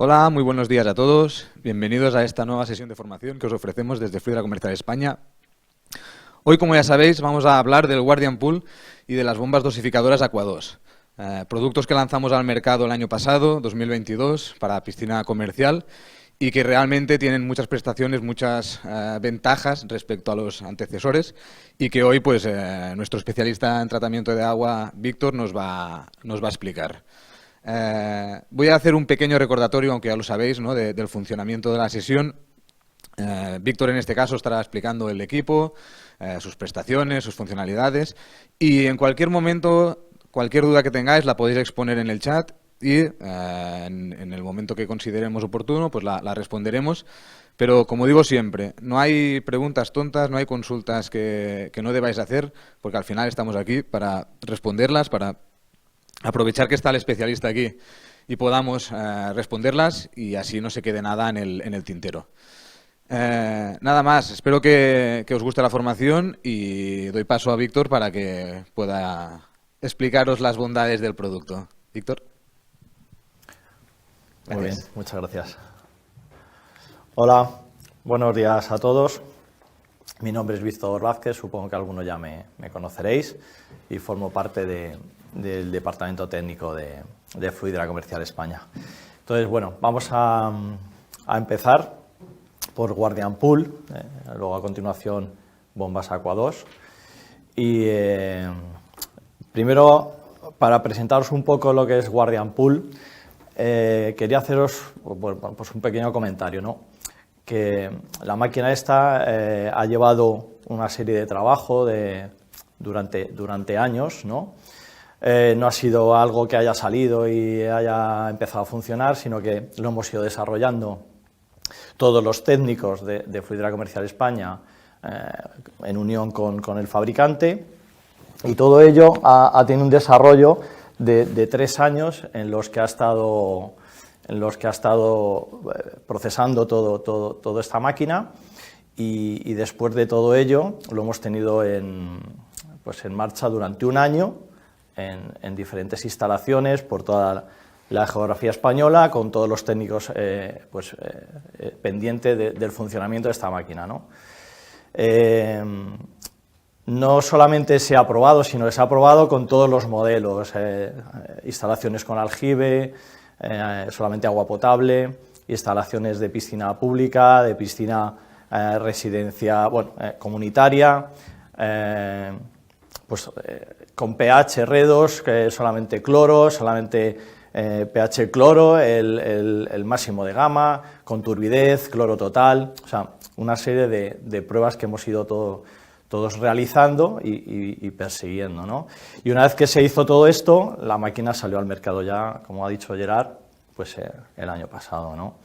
Hola, muy buenos días a todos. Bienvenidos a esta nueva sesión de formación que os ofrecemos desde Fluidra Comercial España. Hoy, como ya sabéis, vamos a hablar del Guardian Pool y de las bombas dosificadoras Aqua 2. Productos que lanzamos al mercado el año pasado, 2022, para piscina comercial y que realmente tienen muchas prestaciones, muchas ventajas respecto a los antecesores y que hoy pues nuestro especialista en tratamiento de agua, Víctor, nos va a explicar. Voy a hacer un pequeño recordatorio, aunque ya lo sabéis, ¿no?, del funcionamiento de la sesión. Víctor, en este caso, estará explicando el equipo, sus prestaciones, sus funcionalidades y en cualquier momento, cualquier duda que tengáis la podéis exponer en el chat y en el momento que consideremos oportuno pues la responderemos. Pero, como digo siempre, no hay preguntas tontas, no hay consultas que no debáis hacer, porque al final estamos aquí para responderlas, para aprovechar que está el especialista aquí y podamos responderlas y así no se quede nada en el tintero. Nada más, espero que os guste la formación y doy paso a Víctor para que pueda explicaros las bondades del producto. Víctor. Muy bien, muchas gracias. Hola, buenos días a todos. Mi nombre es Víctor Vázquez, supongo que algunos ya me conoceréis y formo parte del departamento técnico de Fluidra Comercial España. Entonces, bueno, vamos a empezar por Guardian Pool, luego a continuación bombas Aqua 2. Y primero, para presentaros un poco lo que es Guardian Pool, quería haceros pues un pequeño comentario, ¿no? Que la máquina esta ha llevado una serie de trabajo durante años, ¿no? No ha sido algo que haya salido y haya empezado a funcionar, sino que lo hemos ido desarrollando todos los técnicos de Fluidra Comercial España en unión con el fabricante, y todo ello ha tenido un desarrollo de 3 años en los que ha estado procesando toda esta máquina y después de todo ello lo hemos tenido en marcha durante 1 año en diferentes instalaciones por toda la geografía española, con todos los técnicos pendientes del funcionamiento de esta máquina, ¿no? No solamente se ha aprobado, sino que se ha aprobado con todos los modelos, instalaciones con aljibe, solamente agua potable, instalaciones de piscina pública, de piscina comunitaria, con pH R2, que solamente cloro, solamente pH cloro, el máximo de gama, con turbidez, cloro total, o sea, una serie de pruebas que hemos ido todos realizando y persiguiendo, ¿no? Y una vez que se hizo todo esto, la máquina salió al mercado ya, como ha dicho Gerard, pues el año pasado, ¿no?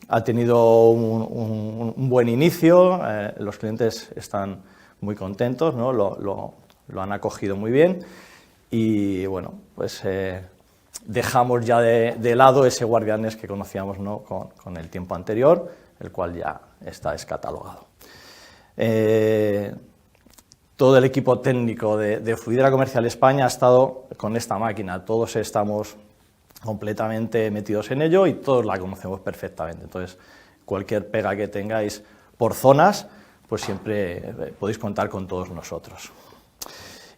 Ha tenido un buen inicio, los clientes están muy contentos, ¿no? Lo han acogido muy bien y, bueno, pues dejamos ya de lado ese Guardianes que conocíamos, ¿no?, con el tiempo anterior, el cual ya está descatalogado. Todo el equipo técnico de Fluidra Comercial España ha estado con esta máquina, todos estamos completamente metidos en ello y todos la conocemos perfectamente. Entonces, cualquier pega que tengáis por zonas, pues siempre podéis contar con todos nosotros.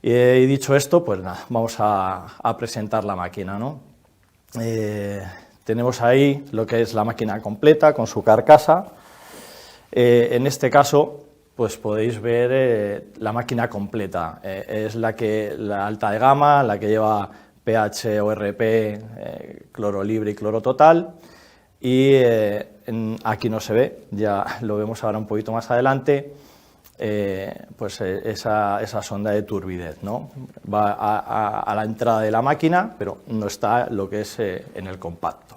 Y dicho esto, pues nada, vamos a presentar la máquina, ¿no? Tenemos ahí lo que es la máquina completa con su carcasa. En este caso, pues podéis ver la máquina completa. Es la alta de gama, la que lleva pH ORP, cloro libre y cloro total. Y aquí no se ve, ya lo vemos ahora un poquito más adelante, esa sonda de turbidez, ¿no? Va a la entrada de la máquina, pero no está lo que es en el compacto.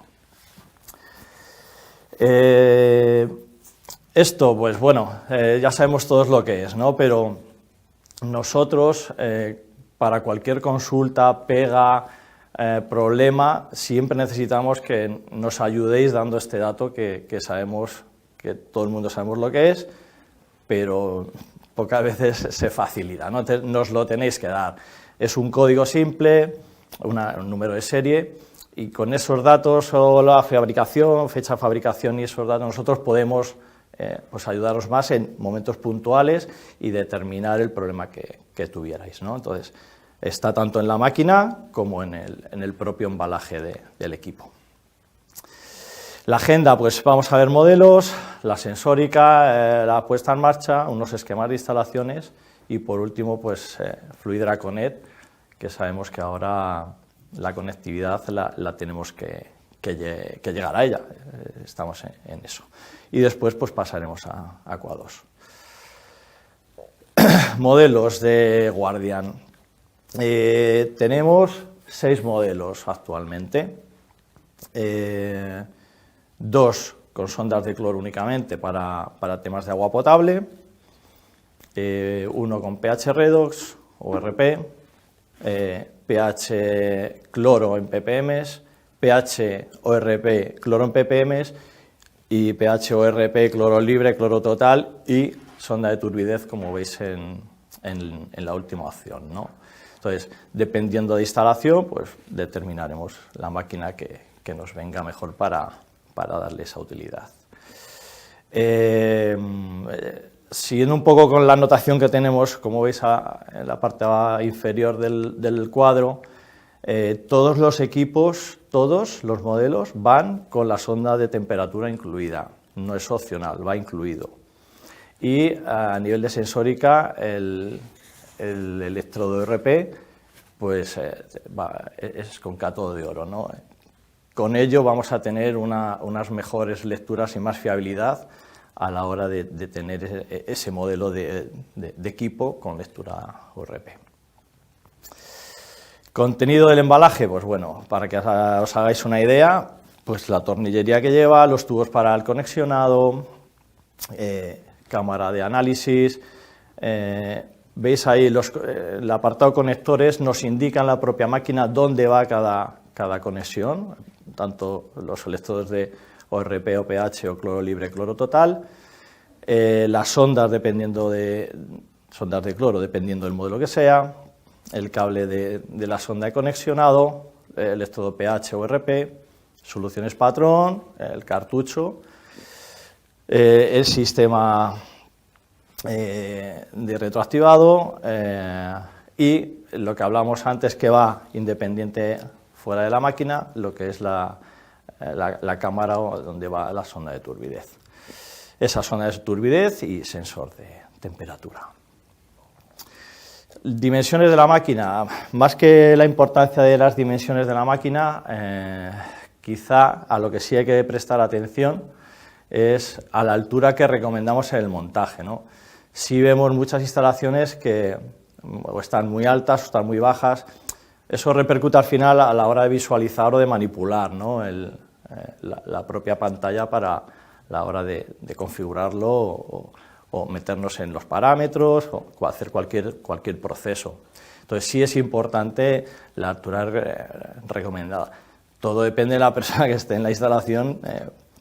Esto, pues bueno, ya sabemos todos lo que es, ¿no? Pero nosotros, para cualquier consulta, pega, problema, siempre necesitamos que nos ayudéis dando este dato que sabemos, que todo el mundo sabemos lo que es, pero pocas veces se facilita, ¿no? Nos lo tenéis que dar. Es un código simple, un número de serie, Y con esos datos o la fabricación, fecha de fabricación y esos datos, nosotros podemos pues ayudaros más en momentos puntuales y determinar el problema que tuvierais, ¿no? Entonces, está tanto en la máquina como en el propio embalaje del equipo. La agenda, pues vamos a ver modelos, la sensórica, la puesta en marcha, unos esquemas de instalaciones y por último, pues Fluidra Connect, que sabemos que ahora la conectividad la tenemos que llegar a ella, estamos en eso. Y después pues pasaremos a Aqua2. Modelos de Guardian. Tenemos 6 modelos actualmente, 2 con sondas de cloro únicamente para temas de agua potable, 1 con pH redox o RP, pH cloro en ppm, pH ORP cloro en ppm y pH ORP cloro libre, cloro total y sonda de turbidez, como veis en la última opción, ¿no? Entonces, dependiendo de instalación, pues determinaremos la máquina que nos venga mejor para darle esa utilidad. Siguiendo un poco con la anotación que tenemos, como veis en la parte inferior del cuadro, todos los equipos, todos los modelos van con la sonda de temperatura incluida, no es opcional, va incluido. Y a nivel de sensórica, el electrodo RP pues, es con cátodo de oro, ¿no? Con ello vamos a tener unas mejores lecturas y más fiabilidad a la hora de tener ese modelo de equipo con lectura ORP. Contenido del embalaje, pues bueno, para que os hagáis una idea, pues la tornillería que lleva, los tubos para el conexionado, cámara de análisis, veis ahí el apartado conectores, nos indica en la propia máquina dónde va cada conexión, tanto los electrodos de ORP o pH o cloro libre, cloro total, las sondas sondas de cloro dependiendo del modelo que sea, el cable de la sonda de conexionado, el electrodo pH o ORP, soluciones patrón, el cartucho, el sistema de retroactivado y lo que hablamos antes que va independiente fuera de la máquina, lo que es la cámara donde va la sonda de turbidez. Esa sonda de turbidez y sensor de temperatura. Dimensiones de la máquina. Más que la importancia de las dimensiones de la máquina, quizá a lo que sí hay que prestar atención es a la altura que recomendamos en el montaje, ¿no? Sí vemos muchas instalaciones que o están muy altas o están muy bajas. Eso repercute al final a la hora de visualizar o de manipular, ¿no? La propia pantalla para la hora de configurarlo o meternos en los parámetros o hacer cualquier proceso. Entonces sí es importante la altura recomendada. Todo depende de la persona que esté en la instalación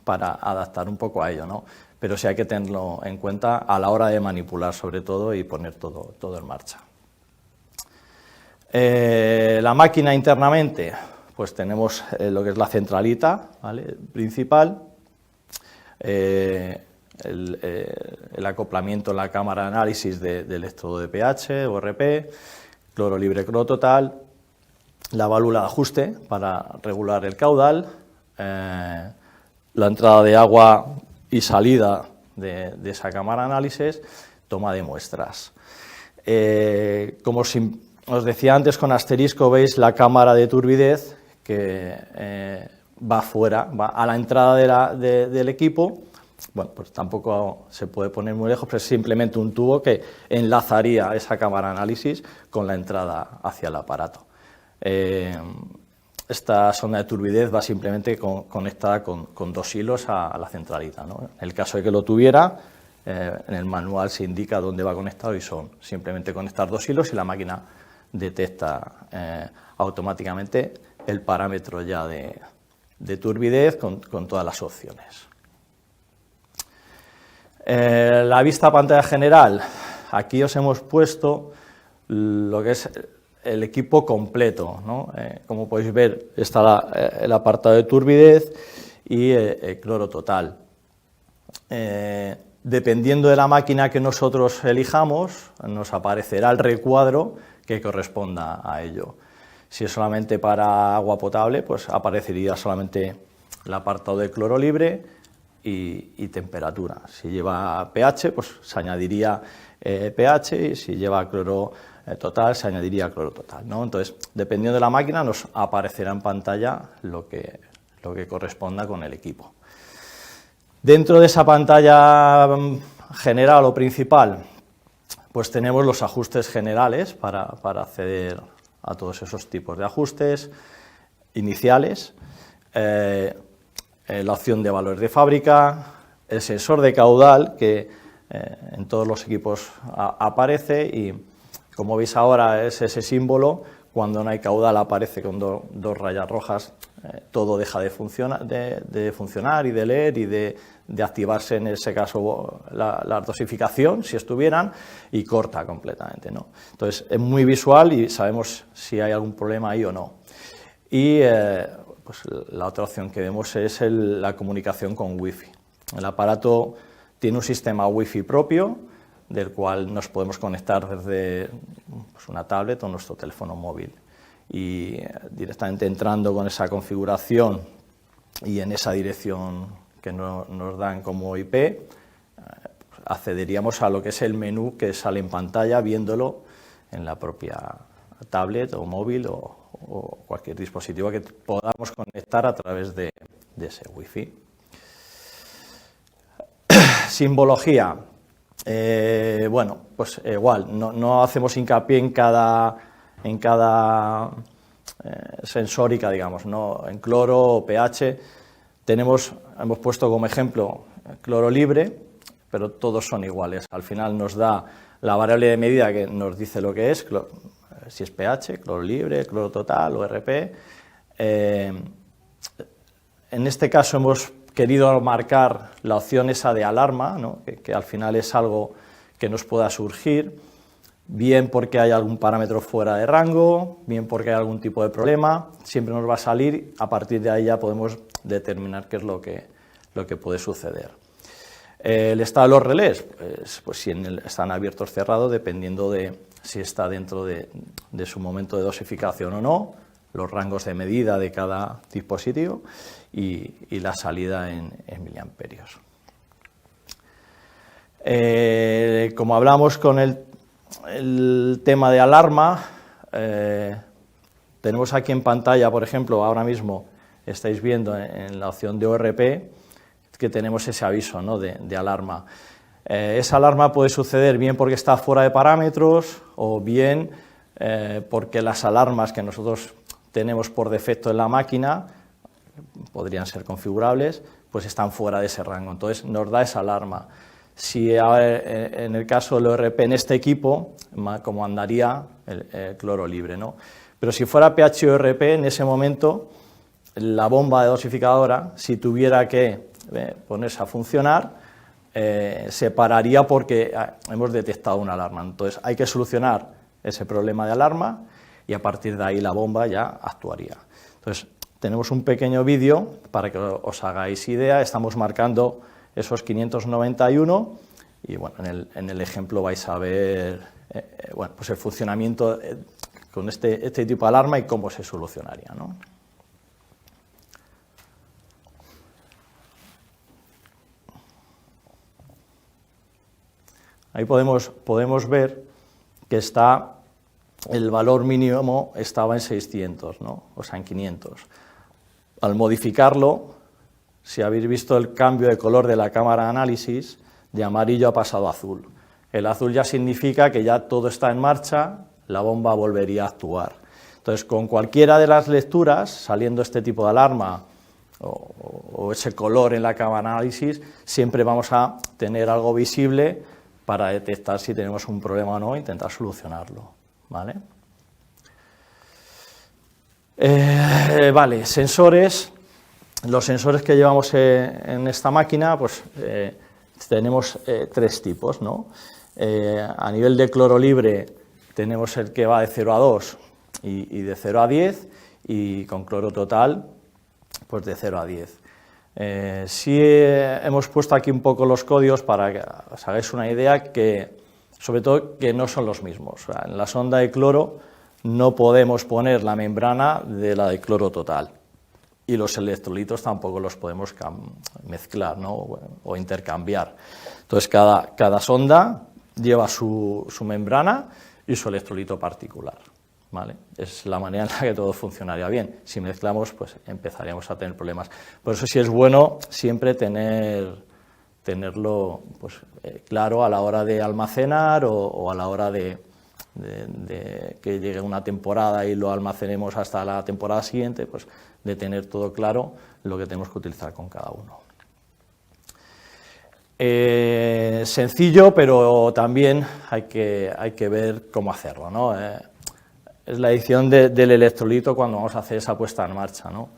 para adaptar un poco a ello, ¿no? Pero sí hay que tenerlo en cuenta a la hora de manipular sobre todo y poner todo en marcha. La máquina internamente, pues tenemos lo que es la centralita, ¿vale? Principal, el acoplamiento en la cámara de análisis del electrodo de pH, ORP, cloro libre, cloro total, la válvula de ajuste para regular el caudal, la entrada de agua y salida de esa cámara de análisis, toma de muestras. Como os decía antes, con asterisco veis la cámara de turbidez que va fuera, va a la entrada del equipo. Bueno, pues tampoco se puede poner muy lejos, pero es simplemente un tubo que enlazaría esa cámara de análisis con la entrada hacia el aparato. Esta sonda de turbidez va simplemente conectada con 2 hilos a la centralita, ¿no? En el caso de que lo tuviera, en el manual se indica dónde va conectado y son simplemente conectar 2 hilos y la máquina detecta automáticamente el parámetro ya de turbidez con todas las opciones. La vista pantalla general, aquí os hemos puesto lo que es el equipo completo, ¿no? Como podéis ver, está el apartado de turbidez y el cloro total. Dependiendo de la máquina que nosotros elijamos, nos aparecerá el recuadro que corresponda a ello. Si es solamente para agua potable, pues aparecería solamente el apartado de cloro libre y temperatura. Si lleva pH, pues se añadiría pH, y si lleva cloro total, se añadiría cloro total, ¿no? Entonces, dependiendo de la máquina, nos aparecerá en pantalla lo que corresponda con el equipo. Dentro de esa pantalla general o principal, pues tenemos los ajustes generales para acceder a todos esos tipos de ajustes iniciales, la opción de valores de fábrica, el sensor de caudal que en todos los equipos aparece y, como veis ahora, es ese símbolo. Cuando no hay caudal aparece con dos rayas rojas, todo deja de funcionar y de leer y de activarse, en ese caso, la dosificación, si estuvieran, y corta completamente, ¿no? Entonces, es muy visual y sabemos si hay algún problema ahí o no. Y pues la otra opción que vemos es la comunicación con Wi-Fi. El aparato tiene un sistema Wi-Fi propio, del cual nos podemos conectar desde pues, una tablet o nuestro teléfono móvil. Y directamente entrando con esa configuración y en esa dirección que nos dan como IP, accederíamos a lo que es el menú que sale en pantalla, viéndolo en la propia tablet o móvil o cualquier dispositivo que podamos conectar a través de ese Wi-Fi. Simbología. Bueno, pues igual, no hacemos hincapié en cada sensórica, digamos, ¿no? En cloro o pH hemos puesto como ejemplo cloro libre, pero todos son iguales. Al final nos da la variable de medida que nos dice lo que es, si es pH, cloro libre, cloro total o RP. En este caso hemos querido marcar la opción esa de alarma, ¿no? que al final es algo que nos pueda surgir, bien porque hay algún parámetro fuera de rango, bien porque hay algún tipo de problema, siempre nos va a salir, a partir de ahí ya podemos determinar qué es lo que puede suceder. El estado de los relés, pues si están abiertos o cerrados, dependiendo de si está dentro de su momento de dosificación o no, los rangos de medida de cada dispositivo y la salida en miliamperios. Como hablamos con el tema de alarma, tenemos aquí en pantalla, por ejemplo, ahora mismo estáis viendo en la opción de ORP que tenemos ese aviso, ¿no? de alarma. Esa alarma puede suceder bien porque está fuera de parámetros o bien porque las alarmas que nosotros tenemos por defecto en la máquina, podrían ser configurables, pues están fuera de ese rango, entonces nos da esa alarma. Si en el caso del ORP en este equipo, como andaría el cloro libre, ¿no? Pero si fuera pH ORP, en ese momento, la bomba de dosificadora, si tuviera que ponerse a funcionar, se pararía porque hemos detectado una alarma. Entonces hay que solucionar ese problema de alarma y a partir de ahí la bomba ya actuaría. Entonces tenemos un pequeño vídeo para que os hagáis idea. Estamos marcando esos 591 y bueno, en el ejemplo vais a ver bueno, pues el funcionamiento con este tipo de alarma y cómo se solucionaría, ¿no? Ahí podemos ver que el valor mínimo estaba en 600, ¿no? O sea, en 500. Al modificarlo, si habéis visto el cambio de color de la cámara de análisis, de amarillo ha pasado a azul. El azul ya significa que ya todo está en marcha, la bomba volvería a actuar. Entonces, con cualquiera de las lecturas, saliendo este tipo de alarma o ese color en la cámara de análisis, siempre vamos a tener algo visible para detectar si tenemos un problema o no e intentar solucionarlo, ¿vale? Vale, sensores. Los sensores que llevamos en esta máquina, pues tenemos tres tipos, ¿no? A nivel de cloro libre tenemos el que va de 0 a 2, y de 0 a 10, y con cloro total, pues de 0 a 10. Sí hemos puesto aquí un poco los códigos para que os hagáis una idea, que sobre todo que no son los mismos. O sea, en la sonda de cloro no podemos poner la membrana de la de cloro total, y los electrolitos tampoco los podemos mezclar, ¿no? O intercambiar. Entonces cada sonda lleva su membrana y su electrolito particular, ¿vale? Es la manera en la que todo funcionaría bien. Si mezclamos, pues empezaríamos a tener problemas. Por eso sí es bueno siempre tenerlo pues, claro a la hora de almacenar o a la hora de que llegue una temporada y lo almacenemos hasta la temporada siguiente, pues de tener todo claro lo que tenemos que utilizar con cada uno. Sencillo, pero también hay que ver cómo hacerlo, ¿no? Es la edición del electrolito cuando vamos a hacer esa puesta en marcha, ¿no?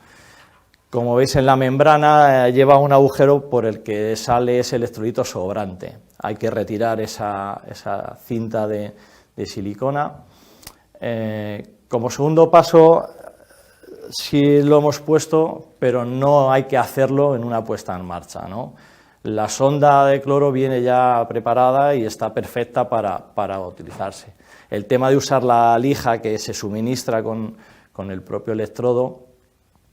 Como veis en la membrana lleva un agujero por el que sale ese electrolito sobrante. Hay que retirar esa cinta de silicona. Como segundo paso, sí lo hemos puesto, pero no hay que hacerlo en una puesta en marcha, ¿no? La sonda de cloro viene ya preparada y está perfecta para utilizarse. El tema de usar la lija que se suministra con el propio electrodo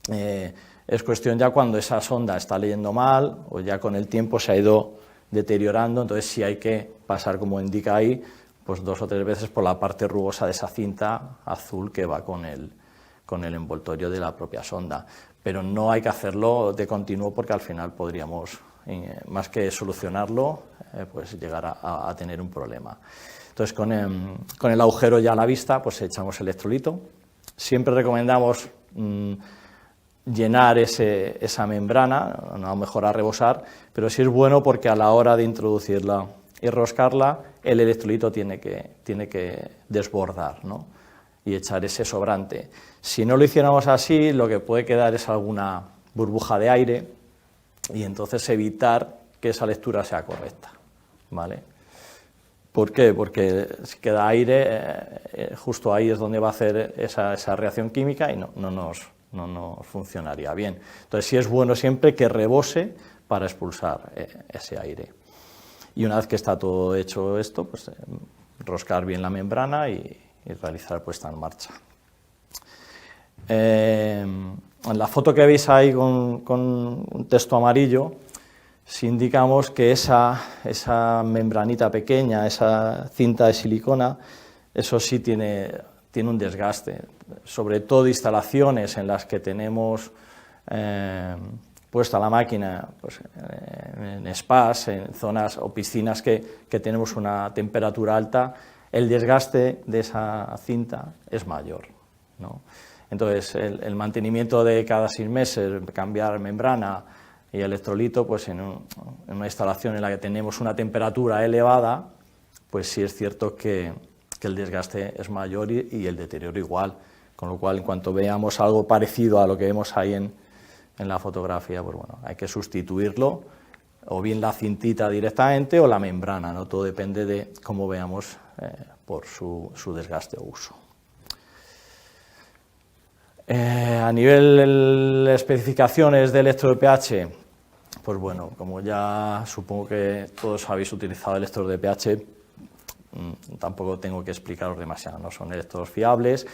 es cuestión ya cuando esa sonda está leyendo mal o ya con el tiempo se ha ido deteriorando, entonces sí hay que pasar, como indica ahí, pues 2 o 3 veces por la parte rugosa de esa cinta azul que va con el envoltorio de la propia sonda. Pero no hay que hacerlo de continuo porque al final podríamos, más que solucionarlo, pues llegar a tener un problema. Entonces con el agujero ya a la vista, pues echamos electrolito. Siempre recomendamos llenar esa membrana, no a lo mejor a rebosar, pero sí es bueno porque a la hora de introducirla y roscarla, el electrolito tiene que desbordar, ¿no? Y echar ese sobrante. Si no lo hiciéramos así, lo que puede quedar es alguna burbuja de aire y entonces evitar que esa lectura sea correcta, ¿vale? ¿Por qué? Porque si queda aire, justo ahí es donde va a hacer esa reacción química y no nos funcionaría bien. Entonces sí es bueno siempre que rebose para expulsar ese aire. Y una vez que está todo hecho esto, pues roscar bien la membrana y realizar puesta en marcha. En la foto que veis ahí con un texto amarillo, si indicamos que esa membranita pequeña, esa cinta de silicona, eso sí tiene un desgaste, sobre todo instalaciones en las que tenemos puesta la máquina, pues, en spas, en zonas o piscinas que tenemos una temperatura alta, el desgaste de esa cinta es mayor, ¿no? Entonces, el mantenimiento de cada 6 meses, cambiar membrana y electrolito, pues en una instalación en la que tenemos una temperatura elevada, pues sí es cierto que el desgaste es mayor y el deterioro igual, con lo cual en cuanto veamos algo parecido a lo que vemos ahí en la fotografía, pues bueno, hay que sustituirlo, o bien la cintita directamente o la membrana, ¿no? Todo depende de cómo veamos por su desgaste o uso. A nivel de especificaciones de electrodo de pH, pues bueno, como ya supongo que todos habéis utilizado electrodos de pH, tampoco tengo que explicaros demasiado, no son electrodos fiables.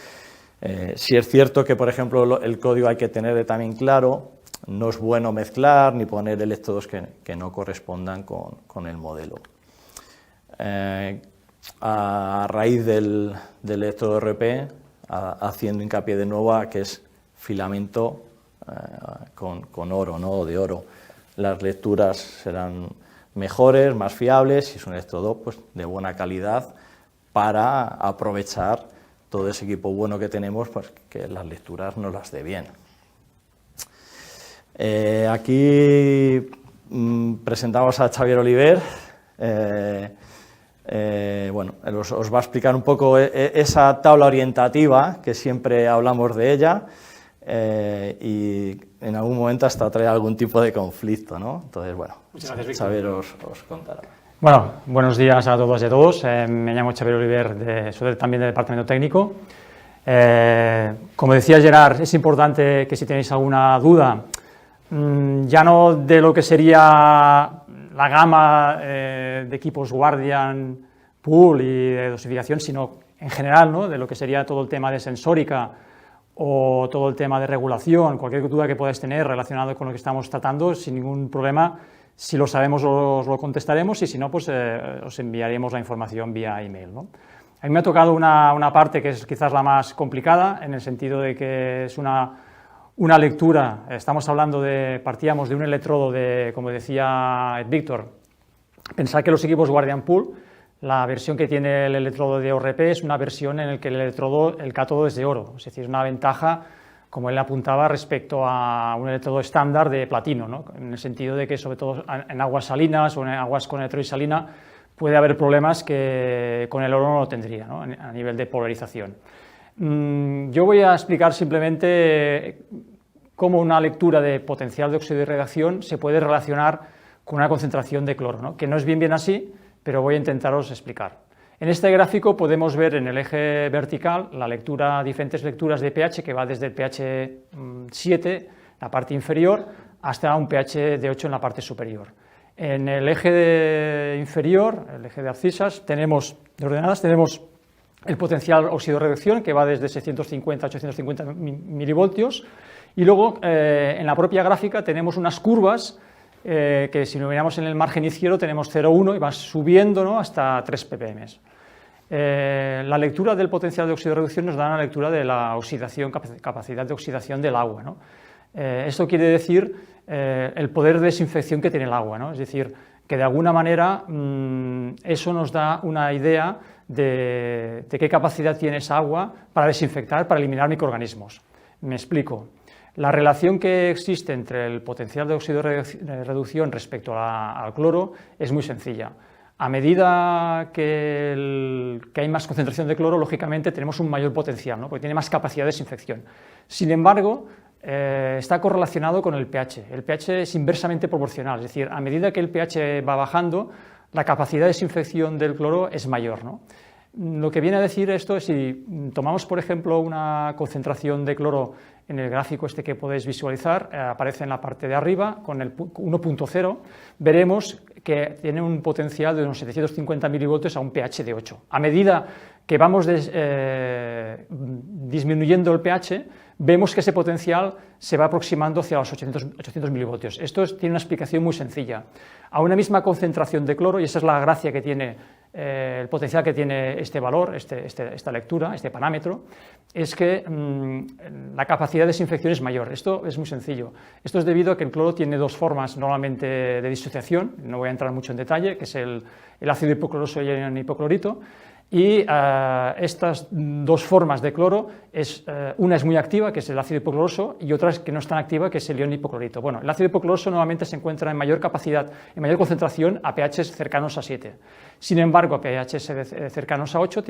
Sí es cierto que, por ejemplo, el código hay que tener también claro, no es bueno mezclar ni poner electrodos que no correspondan con el modelo. A raíz del electrodo RP, haciendo hincapié de nuevo a que es filamento con oro, ¿no? O de oro. Las lecturas serán mejores, más fiables, y es un electrodo pues, de buena calidad para aprovechar todo ese equipo bueno que tenemos, pues que las lecturas nos las dé bien. Aquí presentamos a Xavier Oliver. Bueno, os va a explicar un poco esa tabla orientativa, que siempre hablamos de ella, y en algún momento hasta trae algún tipo de conflicto, ¿no? Entonces, bueno, Xavier os contará. Bueno, buenos días a todos y a todos. Me llamo Xavier Oliver, soy también del departamento técnico Como decía Gerard, es importante que si tenéis alguna duda, ya no de lo que sería la gama de equipos Guardian Pool y de dosificación, sino en general, ¿no?, de lo que sería todo el tema de sensórica o todo el tema de regulación, cualquier duda que podáis tener relacionado con lo que estamos tratando, sin ningún problema. Si lo sabemos os lo contestaremos y si no, pues os enviaremos la información vía email, ¿no? A mí me ha tocado una parte que es quizás la más complicada, en el sentido de que es una lectura. Estamos hablando partíamos de un electrodo de, como decía Víctor, pensar que los equipos Guardian Pool, la versión que tiene el electrodo de ORP es una versión en la que el cátodo es de oro, es decir, una ventaja, como él apuntaba, respecto a un electrodo estándar de platino, ¿no?, en el sentido de que, sobre todo en aguas salinas o en aguas con electrolisalina, puede haber problemas que con el oro no lo tendría, ¿no?, a nivel de polarización. Yo voy a explicar simplemente cómo una lectura de potencial de óxido de radiación se puede relacionar con una concentración de cloro, ¿no?, que no es bien así, pero voy a intentaros explicar. En este gráfico podemos ver en el eje vertical diferentes lecturas de pH, que va desde el pH 7, la parte inferior, hasta un pH de 8 en la parte superior. En el eje inferior, el eje de abscisas, de ordenadas, tenemos el potencial óxido de reducción, que va desde 650 a 850 milivoltios, y luego en la propia gráfica tenemos unas curvas que, si lo miramos en el margen izquierdo, tenemos 0,1 y va subiendo, ¿no?, hasta 3 ppm. La lectura del potencial de óxido de reducción nos da una lectura de la oxidación, capacidad de oxidación del agua, ¿no? Esto quiere decir el poder de desinfección que tiene el agua, ¿no? Es decir, que de alguna manera eso nos da una idea de qué capacidad tiene esa agua para desinfectar, para eliminar microorganismos. Me explico. La relación que existe entre el potencial de óxido de reducción respecto al cloro es muy sencilla. A medida que hay más concentración de cloro, lógicamente tenemos un mayor potencial, ¿no?, porque tiene más capacidad de desinfección. Sin embargo, está correlacionado con el pH. El pH es inversamente proporcional, es decir, a medida que el pH va bajando, la capacidad de desinfección del cloro es mayor, ¿no? Lo que viene a decir esto es, si tomamos, por ejemplo, una concentración de cloro en el gráfico este que podéis visualizar, aparece en la parte de arriba con el 1.0, veremos que tiene un potencial de unos 750 milivoltios a un pH de 8. A medida que vamos disminuyendo el pH, vemos que ese potencial se va aproximando hacia los 800 milivoltios. Esto tiene una explicación muy sencilla. A una misma concentración de cloro, y esa es la gracia que tiene el potencial que tiene este valor, esta lectura, este parámetro, es que la capacidad de desinfección es mayor. Esto es muy sencillo. Esto es debido a que el cloro tiene dos formas normalmente de disociación, no voy a entrar mucho en detalle, que es el ácido hipocloroso y el hipoclorito. Y estas dos formas de cloro, una es muy activa, que es el ácido hipocloroso, y otra es que no es tan activa, que es el ion hipoclorito. Bueno, el ácido hipocloroso normalmente se encuentra en mayor capacidad, en mayor concentración a pHs cercanos a 7. Sin embargo, a pHs cercanos a 8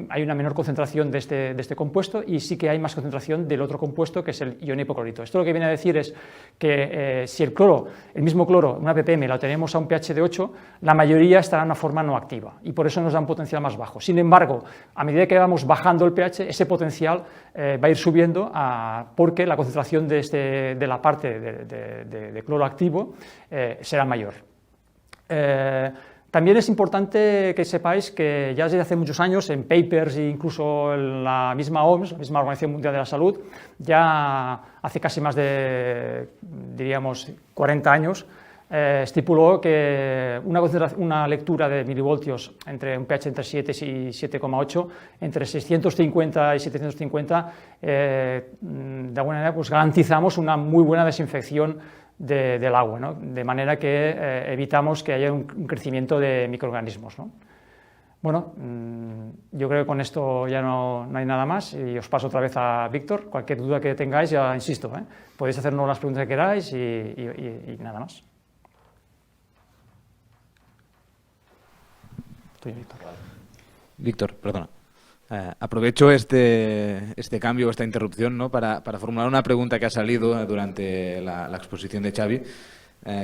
hay una menor concentración de este compuesto, y sí que hay más concentración del otro compuesto, que es el ion hipoclorito. Esto lo que viene a decir es que si el mismo cloro, una ppm, lo tenemos a un pH de 8, la mayoría estará en una forma no activa, y por eso nos da un potencial más bajo. Sin embargo, a medida que vamos bajando el pH, ese potencial va a ir subiendo porque la concentración de la parte de cloro activo será mayor. También es importante que sepáis que ya desde hace muchos años, en papers e incluso en la misma OMS, la misma Organización Mundial de la Salud, ya hace casi más de, diríamos, 40 años, estipuló que una lectura de milivoltios entre un pH entre 7 y 7,8, entre 650 y 750, de alguna manera pues garantizamos una muy buena desinfección del agua, ¿no? De manera que evitamos que haya un crecimiento de microorganismos, ¿no? Bueno, yo creo que con esto ya no hay nada más, y os paso otra vez a Víctor. Cualquier duda que tengáis, ya insisto, podéis hacernos las preguntas que queráis y nada más. Víctor, perdona. Aprovecho este cambio, esta interrupción, ¿no?, para formular una pregunta que ha salido durante la exposición de Xavi,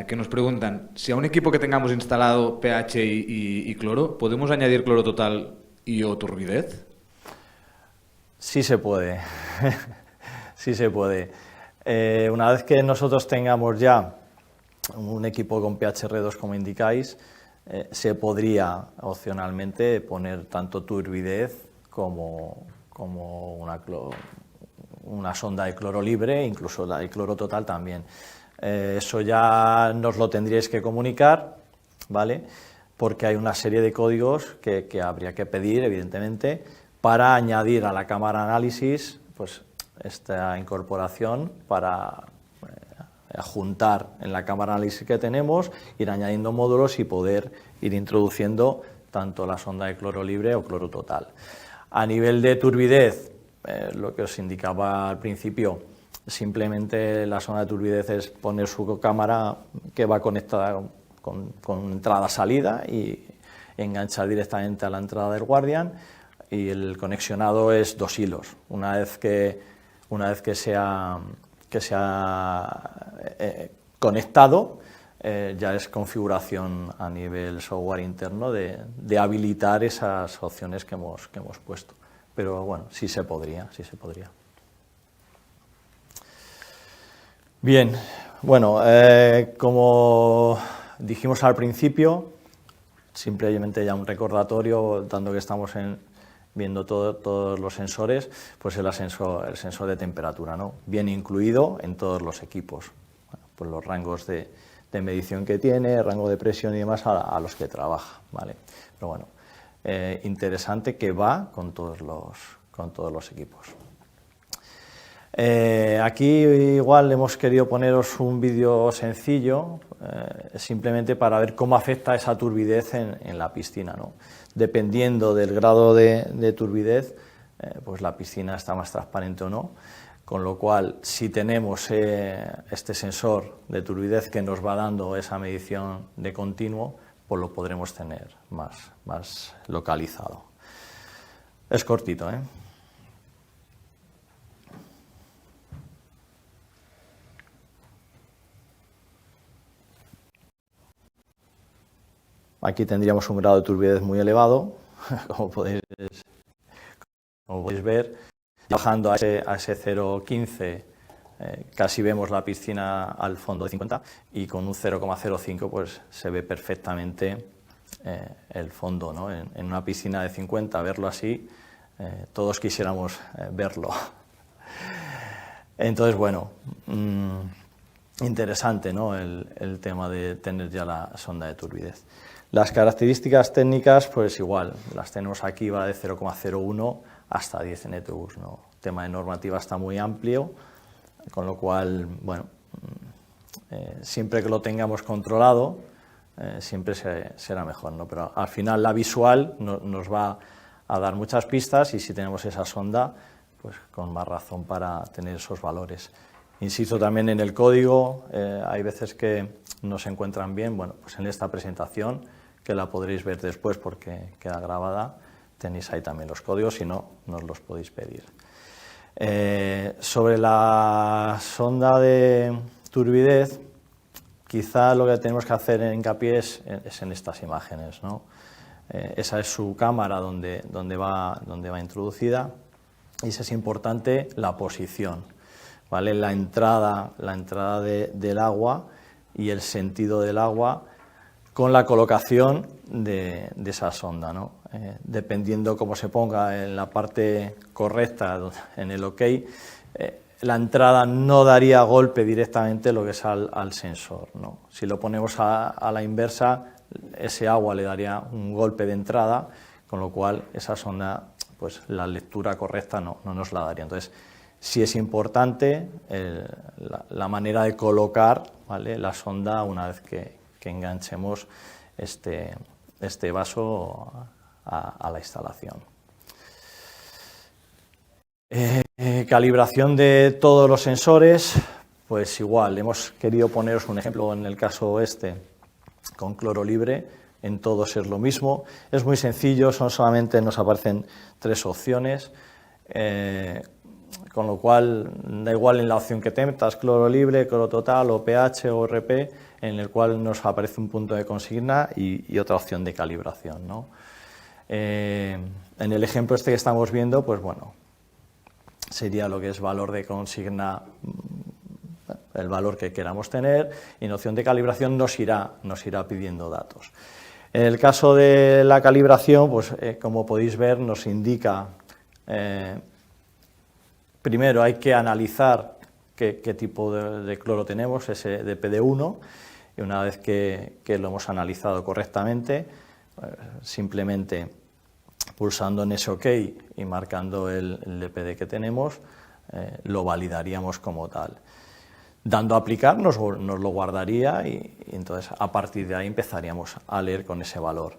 que nos preguntan si a un equipo que tengamos instalado pH y cloro, ¿podemos añadir cloro total y o turbidez? Sí se puede, sí se puede. Una vez que nosotros tengamos ya un equipo con PHR2 como indicáis, se podría opcionalmente poner tanto turbidez como una sonda de cloro libre, incluso la de cloro total también. Eso ya nos lo tendríais que comunicar, ¿vale? Porque hay una serie de códigos que habría que pedir, evidentemente, para añadir a la cámara análisis pues, esta incorporación para juntar en la cámara análisis que tenemos, ir añadiendo módulos y poder ir introduciendo tanto la sonda de cloro libre o cloro total. A nivel de turbidez, lo que os indicaba al principio, simplemente la sonda de turbidez es poner su cámara que va conectada con entrada-salida y enganchar directamente a la entrada del Guardian, y el conexionado es 2 hilos. Una vez que se ha conectado, ya es configuración a nivel software interno de habilitar esas opciones que hemos puesto. Pero bueno, sí se podría, sí se podría. Bien, bueno, como dijimos al principio, simplemente ya un recordatorio, dando que estamos viendo todos los sensores, pues el sensor de temperatura, ¿no? Bien incluido en todos los equipos, bueno, pues los rangos de medición que tiene, rango de presión y demás a los que trabaja, ¿vale? Pero bueno, interesante que va con todos los equipos. Aquí igual hemos querido poneros un vídeo sencillo, simplemente para ver cómo afecta esa turbidez en la piscina, ¿no? Dependiendo del grado de turbidez, pues la piscina está más transparente o no, con lo cual si tenemos este sensor de turbidez que nos va dando esa medición de continuo, pues lo podremos tener más localizado. Es cortito, ¿eh? Aquí tendríamos un grado de turbidez muy elevado, como podéis ver. Bajando a ese 0,15 casi vemos la piscina al fondo de 50, y con un 0,05 pues se ve perfectamente el fondo, ¿no? En una piscina de 50 verlo así, todos quisiéramos verlo. Entonces, bueno, interesante, ¿no? el tema de tener ya la sonda de turbidez. Las características técnicas, pues igual, las tenemos aquí, va de 0,01 hasta 10 NTUs, ¿no? El tema de normativa está muy amplio, con lo cual, bueno, siempre que lo tengamos controlado, siempre será mejor, ¿no? Pero al final la visual nos va a dar muchas pistas, y si tenemos esa sonda, pues con más razón para tener esos valores. Insisto también en el código, hay veces que no se encuentran bien, bueno, pues en esta presentación, que la podréis ver después porque queda grabada, tenéis ahí también los códigos, si no, nos los podéis pedir. Sobre la sonda de turbidez, quizá lo que tenemos que hacer en hincapié es en estas imágenes, ¿no? Esa es su cámara donde va introducida, y eso es importante, la posición, ¿vale? La entrada del agua y el sentido del agua con la colocación de esa sonda, ¿no? Dependiendo cómo se ponga en la parte correcta, en el OK, la entrada no daría golpe directamente lo que es al sensor, ¿no? Si lo ponemos a la inversa, ese agua le daría un golpe de entrada, con lo cual esa sonda, pues la lectura correcta no nos la daría. Entonces, sí es importante la manera de colocar, ¿vale?, la sonda una vez que enganchemos este vaso a la instalación. Calibración de todos los sensores, pues igual, hemos querido poneros un ejemplo en el caso con cloro libre, en todos es lo mismo, es muy sencillo, solamente nos aparecen 3 opciones, con lo cual da igual en la opción que tengas, cloro libre, cloro total o pH o RP, en el cual nos aparece un punto de consigna y otra opción de calibración, ¿no? En el ejemplo que estamos viendo, pues bueno, sería lo que es valor de consigna, el valor que queramos tener, y en opción de calibración nos irá pidiendo datos. En el caso de la calibración, pues como podéis ver, nos indica, primero hay que analizar qué tipo de cloro tenemos, ese DPD1, y una vez que lo hemos analizado correctamente, simplemente pulsando en ese OK y marcando el DPD que tenemos, lo validaríamos como tal. Dando a aplicar nos lo guardaría y entonces a partir de ahí empezaríamos a leer con ese valor.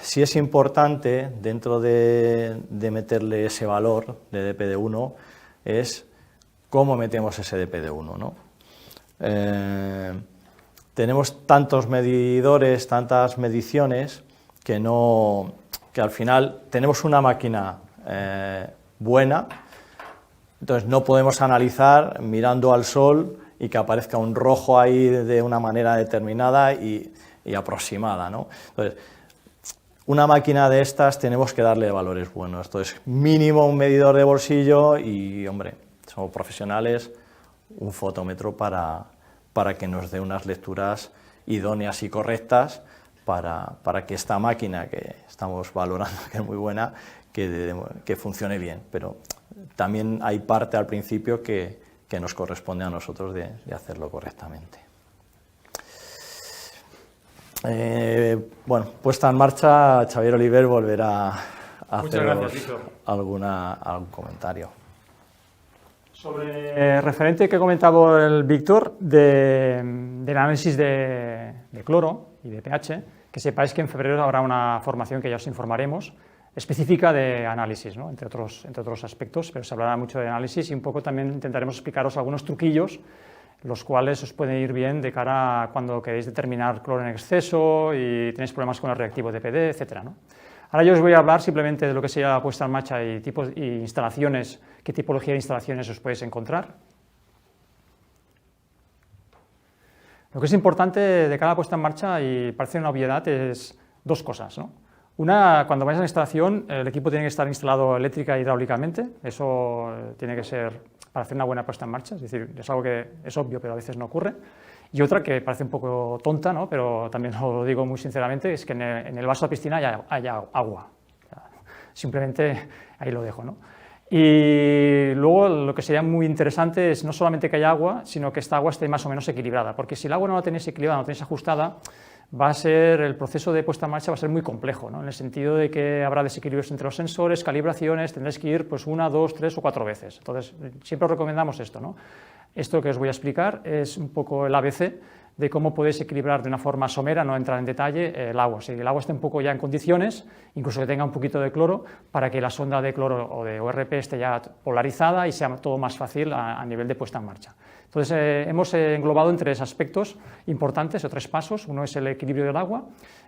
Sí es importante, dentro de meterle ese valor de DPD1, es cómo metemos ese DPD1, ¿no? Tenemos tantos medidores, tantas mediciones, que al final tenemos una máquina buena, entonces no podemos analizar mirando al sol y que aparezca un rojo ahí de una manera determinada y aproximada, ¿no? Entonces, una máquina de estas tenemos que darle valores buenos, entonces mínimo un medidor de bolsillo y, hombre, somos profesionales, un fotómetro para que nos dé unas lecturas idóneas y correctas para que esta máquina que estamos valorando, que es muy buena, que funcione bien. Pero también hay parte al principio que nos corresponde a nosotros de hacerlo correctamente. Bueno, puesta en marcha, Xavier Oliver volverá a hacer algún comentario. Sobre referente que comentaba el Víctor del análisis de cloro y de pH, que sepáis que en febrero habrá una formación que ya os informaremos, específica de análisis, ¿no? entre otros aspectos, pero se hablará mucho de análisis y un poco también intentaremos explicaros algunos truquillos, los cuales os pueden ir bien de cara a cuando queréis determinar cloro en exceso y tenéis problemas con el reactivo DPD, etc., ¿no? Ahora yo os voy a hablar simplemente de lo que sería la puesta en marcha y tipos y instalaciones, qué tipología de instalaciones os podéis encontrar. Lo que es importante de cada puesta en marcha, y parece una obviedad, es dos cosas, ¿no? Una, cuando vais a la instalación, el equipo tiene que estar instalado eléctrica e hidráulicamente, eso tiene que ser para hacer una buena puesta en marcha, es decir, es algo que es obvio, pero a veces no ocurre. Y otra que parece un poco tonta, ¿no? Pero también lo digo muy sinceramente, es que en el vaso de la piscina haya agua. Simplemente ahí lo dejo, ¿no? Y luego lo que sería muy interesante es no solamente que haya agua, sino que esta agua esté más o menos equilibrada, porque si el agua no la tenéis equilibrada, no la tenéis ajustada, el proceso de puesta en marcha va a ser muy complejo, ¿no? En el sentido de que habrá desequilibrios entre los sensores, calibraciones, tendréis que ir pues 1, 2, 3 o 4 veces. Entonces, siempre os recomendamos esto, ¿no? Esto que os voy a explicar es un poco el ABC de cómo podéis equilibrar de una forma somera, no entrar en detalle, el agua. Si el agua está un poco ya en condiciones, incluso que tenga un poquito de cloro, para que la sonda de cloro o de ORP esté ya polarizada y sea todo más fácil a nivel de puesta en marcha. Entonces, hemos englobado en 3 aspectos importantes o 3 pasos. Uno es el equilibrio del agua.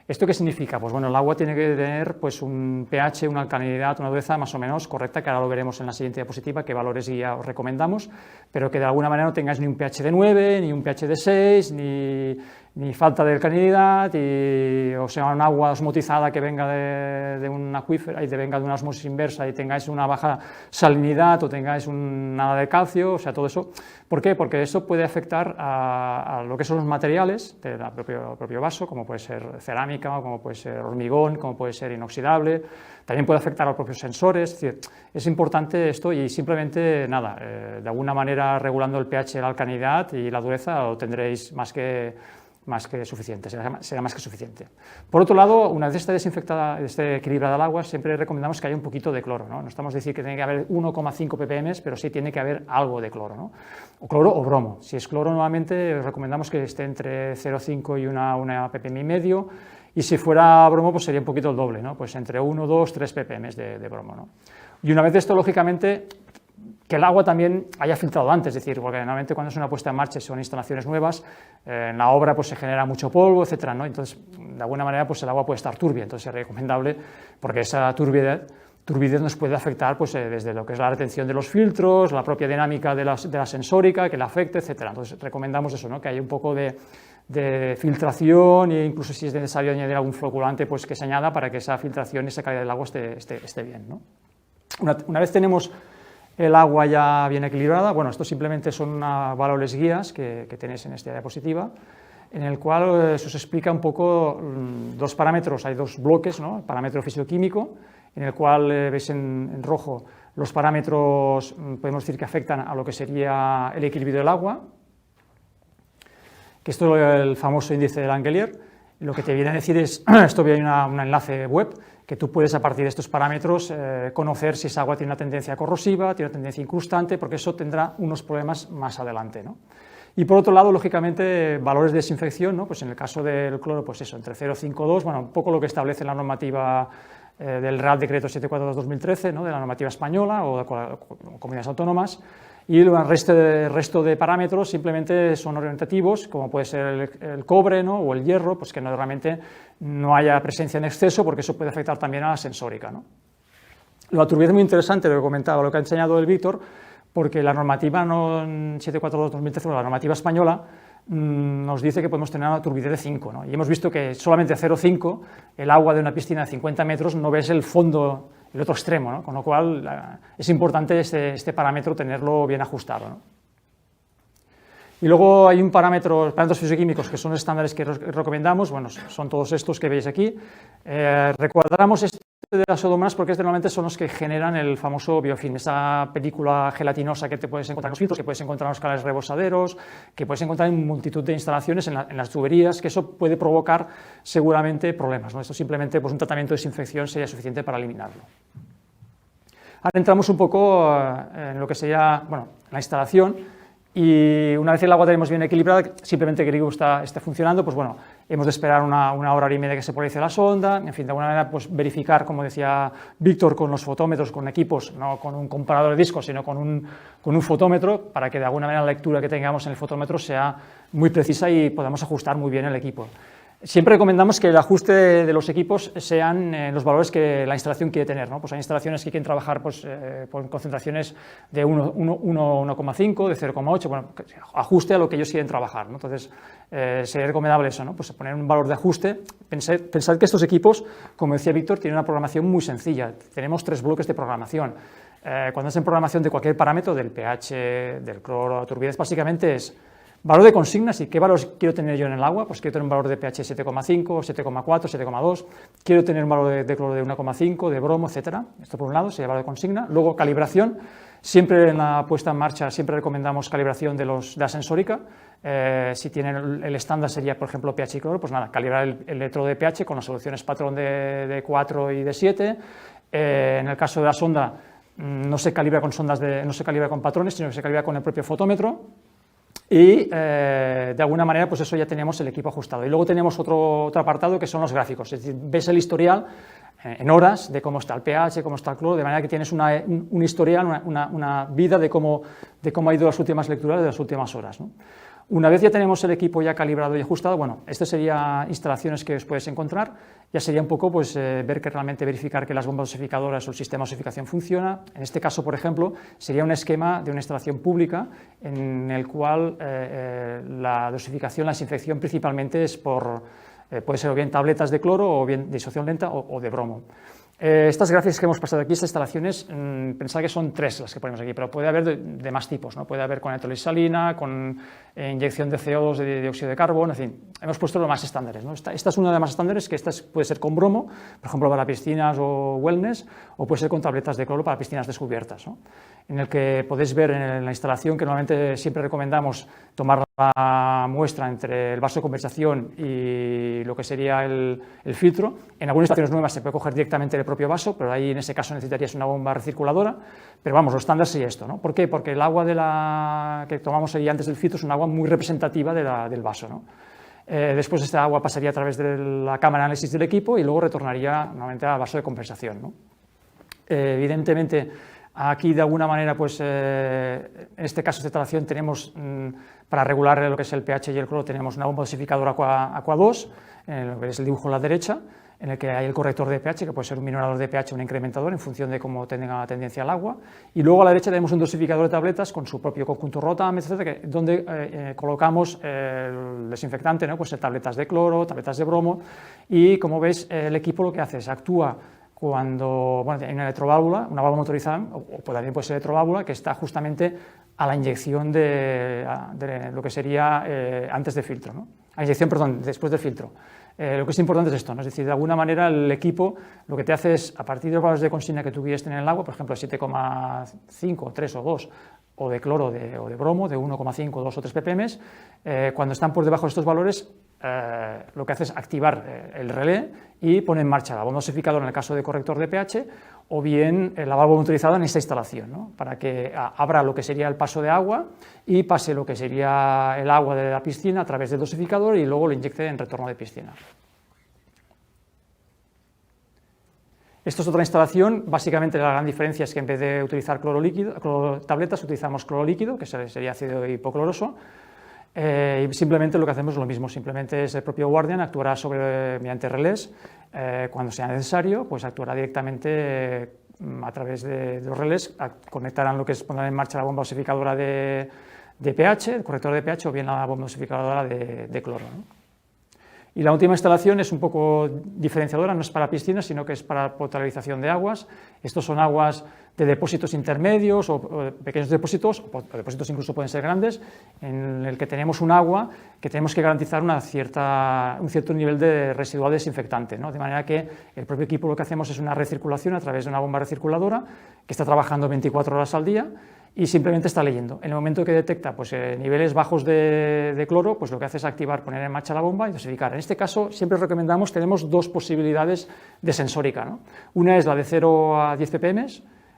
¿Esto qué significa? Pues bueno, el agua tiene que tener pues, un pH, una alcalinidad, una dureza más o menos correcta, que ahora lo veremos en la siguiente diapositiva, qué valores guía os recomendamos, pero que de alguna manera no tengáis ni un pH de 9, ni un pH de 6, ni falta de alcalinidad, o sea, un agua osmotizada que venga de un acuífero y venga de una osmosis inversa y tengáis una baja salinidad o tengáis nada de calcio, o sea, todo eso. ¿Por qué? Porque eso puede afectar a lo que son los materiales del propio vaso, como puede ser cerámica, como puede ser hormigón, como puede ser inoxidable, también puede afectar a los propios sensores, es decir, es importante esto y simplemente, nada, de alguna manera regulando el pH, la alcalinidad y la dureza lo tendréis más que suficiente, será más que suficiente. Por otro lado, una vez esté desinfectada, esté equilibrada el agua, siempre recomendamos que haya un poquito de cloro, ¿no? No estamos a decir que tiene que haber 1,5 ppm, pero sí tiene que haber algo de cloro, ¿no? O cloro o bromo. Si es cloro, nuevamente recomendamos que esté entre 0,5 y una ppm y medio, y si fuera bromo, pues sería un poquito el doble, ¿no? Pues entre 1, 2, 3 ppm de bromo, ¿no? Y una vez esto, lógicamente, que el agua también haya filtrado antes, es decir, porque normalmente cuando es una puesta en marcha son instalaciones nuevas, en la obra pues se genera mucho polvo, etcétera, ¿no? Entonces, de alguna manera pues el agua puede estar turbia, entonces es recomendable porque esa turbidez nos puede afectar pues, desde lo que es la retención de los filtros, la propia dinámica de la sensórica, que la afecte, etcétera. Entonces recomendamos eso, ¿no? Que haya un poco de filtración e incluso si es necesario añadir algún floculante pues que se añada para que esa filtración y esa calidad del agua esté bien, ¿no? Una vez tenemos el agua ya bien equilibrada. Bueno, esto simplemente son valores guías que tenéis en esta diapositiva, en el cual se os explica un poco dos parámetros, hay dos bloques, ¿no? El parámetro físico-químico, en el cual veis en rojo los parámetros, podemos decir, que afectan a lo que sería el equilibrio del agua, que esto es el famoso índice de Langelier. Lo que te viene a decir es, esto viene un enlace web, que tú puedes a partir de estos parámetros conocer si esa agua tiene una tendencia corrosiva, tiene una tendencia incrustante, porque eso tendrá unos problemas más adelante, ¿no? Y por otro lado, lógicamente, valores de desinfección, ¿no? Pues en el caso del cloro, pues eso, entre 0,5 y 2, bueno, un poco lo que establece la normativa del Real Decreto 742/2013, ¿no? De la normativa española o de comunidades autónomas, y el resto de parámetros simplemente son orientativos, como puede ser el cobre, ¿no? O el hierro, pues que realmente no haya presencia en exceso, porque eso puede afectar también a la sensórica, ¿no? La turbidez es muy interesante, lo que comentaba, lo que ha enseñado el Víctor, porque la normativa 742/2013, la normativa española, nos dice que podemos tener una turbidez de 5, ¿no? Y hemos visto que solamente 0,5, el agua de una piscina de 50 metros, no ves el fondo, el otro extremo, ¿no? Con lo cual es importante este parámetro tenerlo bien ajustado, ¿no? Y luego hay parámetros físico-químicos que son los estándares que recomendamos, bueno, son todos estos que veis aquí. Recuadramos este de las Odomonas porque normalmente son los que generan el famoso biofilm, esa película gelatinosa que te puedes encontrar en los filtros, que puedes encontrar en los canales rebosaderos, que puedes encontrar en multitud de instalaciones, en las tuberías, que eso puede provocar seguramente problemas, ¿no? Esto simplemente, pues un tratamiento de desinfección sería suficiente para eliminarlo. Ahora entramos un poco en lo que sería, bueno, la instalación. Y una vez el agua tenemos bien equilibrada, simplemente que el grifo esté funcionando, pues bueno, hemos de esperar una hora y media que se polarice la sonda, en fin, de alguna manera pues verificar, como decía Víctor, con los fotómetros, con equipos, no con un comparador de discos, sino con un fotómetro, para que de alguna manera la lectura que tengamos en el fotómetro sea muy precisa y podamos ajustar muy bien el equipo. Siempre recomendamos que el ajuste de los equipos sean los valores que la instalación quiere tener, ¿no? Pues hay instalaciones que quieren trabajar pues, con concentraciones de 1,5, de 0,8, bueno, ajuste a lo que ellos quieren trabajar, ¿no? Entonces, sería recomendable eso, ¿no? Pues poner un valor de ajuste. Pensad que estos equipos, como decía Víctor, tienen una programación muy sencilla. Tenemos 3 bloques de programación. Cuando es en programación de cualquier parámetro, del pH, del cloro, turbidez, básicamente es valor de consignas, y qué valores quiero tener yo en el agua, pues quiero tener un valor de pH 7,5, 7,4, 7,2, quiero tener un valor de cloro de 1,5, de bromo, etcétera. Esto por un lado sería valor de consigna. Luego calibración, siempre en la puesta en marcha siempre recomendamos calibración de la sensórica. Si tienen el estándar sería, por ejemplo, pH y cloro, pues nada, calibrar el electrodo de pH con las soluciones patrón de 4 y de 7. En el caso de la sonda, no se calibra con no se calibra con patrones, sino que se calibra con el propio fotómetro. Y de alguna manera pues eso ya tenemos el equipo ajustado. Y luego tenemos otro apartado que son los gráficos, es decir, ves el historial en horas de cómo está el pH, cómo está el cloro, de manera que tienes un historial, una vida de cómo ha ido las últimas lecturas de las últimas horas, ¿no? Una vez ya tenemos el equipo ya calibrado y ajustado, bueno, estas serían instalaciones que os puedes encontrar, ya sería un poco pues, ver que realmente verificar que las bombas dosificadoras o el sistema de dosificación funciona. En este caso, por ejemplo, sería un esquema de una instalación pública en el cual la dosificación, la desinfección principalmente es puede ser o bien tabletas de cloro o bien de disociación lenta o de bromo. Estas gráficas que hemos pasado aquí, estas instalaciones, pensad que son 3 las que ponemos aquí, pero puede haber de más tipos, ¿no? Puede haber con electrolisalina, con inyección de CO2, de dióxido de carbono, en fin, hemos puesto los más estándares, ¿no? Esta es una de las más estándares, que puede ser con bromo, por ejemplo, para piscinas o wellness, o puede ser con tabletas de cloro para piscinas descubiertas, ¿no? En el que podéis ver en la instalación que normalmente siempre recomendamos tomar la muestra entre el vaso de conversación y lo que sería el filtro. En algunas estaciones nuevas se puede coger directamente del propio vaso, pero ahí en ese caso necesitarías una bomba recirculadora. Pero vamos, lo estándar sería esto, ¿no? ¿Por qué? Porque el agua que tomamos ahí antes del filtro es un agua muy representativa del vaso, ¿no? Después esta agua pasaría a través de la cámara de análisis del equipo y luego retornaría nuevamente al vaso de conversación, ¿no? Evidentemente, aquí de alguna manera, pues en este caso de instalación tenemos, para regular lo que es el pH y el cloro, tenemos una bomba dosificadora Aqua 2, lo que es el dibujo a la derecha, en el que hay el corrector de pH, que puede ser un minorador de pH o un incrementador en función de cómo tenga tendencia al agua. Y luego a la derecha tenemos un dosificador de tabletas con su propio conjunto ROTAM, etcétera, donde colocamos el desinfectante, ¿no? Pues tabletas de cloro, tabletas de bromo, y como veis el equipo lo que hace es actúa cuando hay una electroválvula, una válvula motorizada, o también puede ser electroválvula, que está justamente a la inyección de lo que sería antes del filtro, ¿no? A inyección, perdón, después del filtro. Lo que es importante es esto, ¿no? Es decir, de alguna manera el equipo lo que te hace es, a partir de los valores de consigna que tú quieres tener en el agua, por ejemplo 7,5, 3 o 2, o de cloro o de bromo, de 1,5, 2 o 3 ppm, cuando están por debajo de estos valores, lo que hace es activar el relé y pone en marcha la bomba dosificadora en el caso de corrector de pH, o bien la válvula motorizada en esta instalación, ¿no? Para que abra lo que sería el paso de agua y pase lo que sería el agua de la piscina a través del dosificador y luego lo inyecte en retorno de piscina. Esto es otra instalación. Básicamente la gran diferencia es que en vez de utilizar cloro líquido, cloro tabletas, utilizamos cloro líquido, que sería ácido hipocloroso. Y simplemente lo que hacemos es lo mismo, simplemente es el propio Guardian actuará mediante relés, cuando sea necesario, pues actuará directamente a través de los relés, conectarán lo que es poner en marcha la bomba dosificadora de pH, el corrector de pH, o bien la bomba dosificadora de cloro, ¿no? Y la última instalación es un poco diferenciadora, no es para piscinas, sino que es para potabilización de aguas. Estos son aguas de depósitos intermedios o pequeños depósitos, o depósitos incluso pueden ser grandes, en el que tenemos un agua que tenemos que garantizar un cierto nivel de residual desinfectante, ¿no? De manera que el propio equipo lo que hacemos es una recirculación a través de una bomba recirculadora que está trabajando 24 horas al día y simplemente está leyendo. En el momento que detecta niveles bajos de cloro, pues lo que hace es activar, poner en marcha la bomba y dosificar. En este caso, siempre recomendamos, tenemos dos posibilidades de sensórica, ¿no? Una es la de 0 a 10 ppm,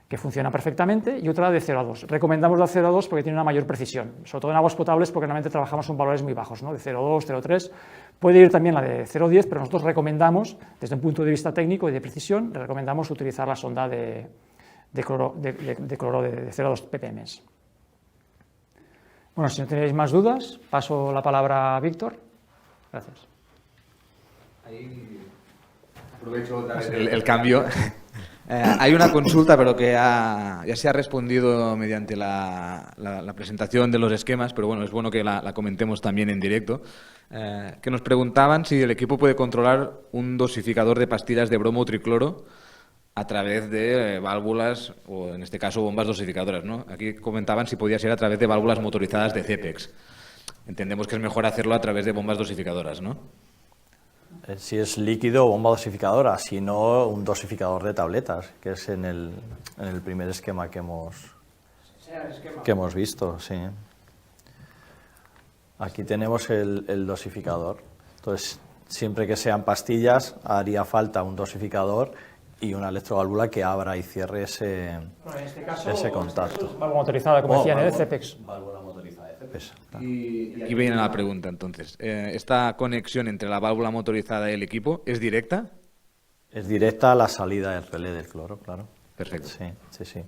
que funciona perfectamente, y otra de 0 a 2. Recomendamos la 0 a 2 porque tiene una mayor precisión, sobre todo en aguas potables porque normalmente trabajamos con valores muy bajos, ¿no? De 0,2, 0,3. Puede ir también la de 0,10, pero nosotros recomendamos, desde un punto de vista técnico y de precisión, recomendamos utilizar la sonda de cloro de 0,2 ppm. Bueno, si no tenéis más dudas, paso la palabra a Víctor. Gracias. Ahí aprovecho otra vez el cambio. Hay una consulta, pero que ya se ha respondido mediante la presentación de los esquemas, pero bueno, es bueno que la comentemos también en directo. Que nos preguntaban si el equipo puede controlar un dosificador de pastillas de bromo o tricloro a través de válvulas, o en este caso bombas dosificadoras, ¿no? Aquí comentaban si podía ser a través de válvulas motorizadas de CEPEX. Entendemos que es mejor hacerlo a través de bombas dosificadoras, ¿no? Si es líquido, bomba dosificadora, si no, un dosificador de tabletas, que es en el primer esquema que hemos visto, sí. Aquí tenemos el dosificador. Entonces, siempre que sean pastillas, haría falta un dosificador y una electroválvula que abra y cierre ese contacto. Válvula motorizada, como decían, el CEPEX. Válvula motorizada de CEPEX. Claro. Y aquí viene la pregunta, entonces. ¿Esta conexión entre la válvula motorizada y el equipo es directa? Es directa a la salida del relé del cloro, claro. Perfecto. Sí.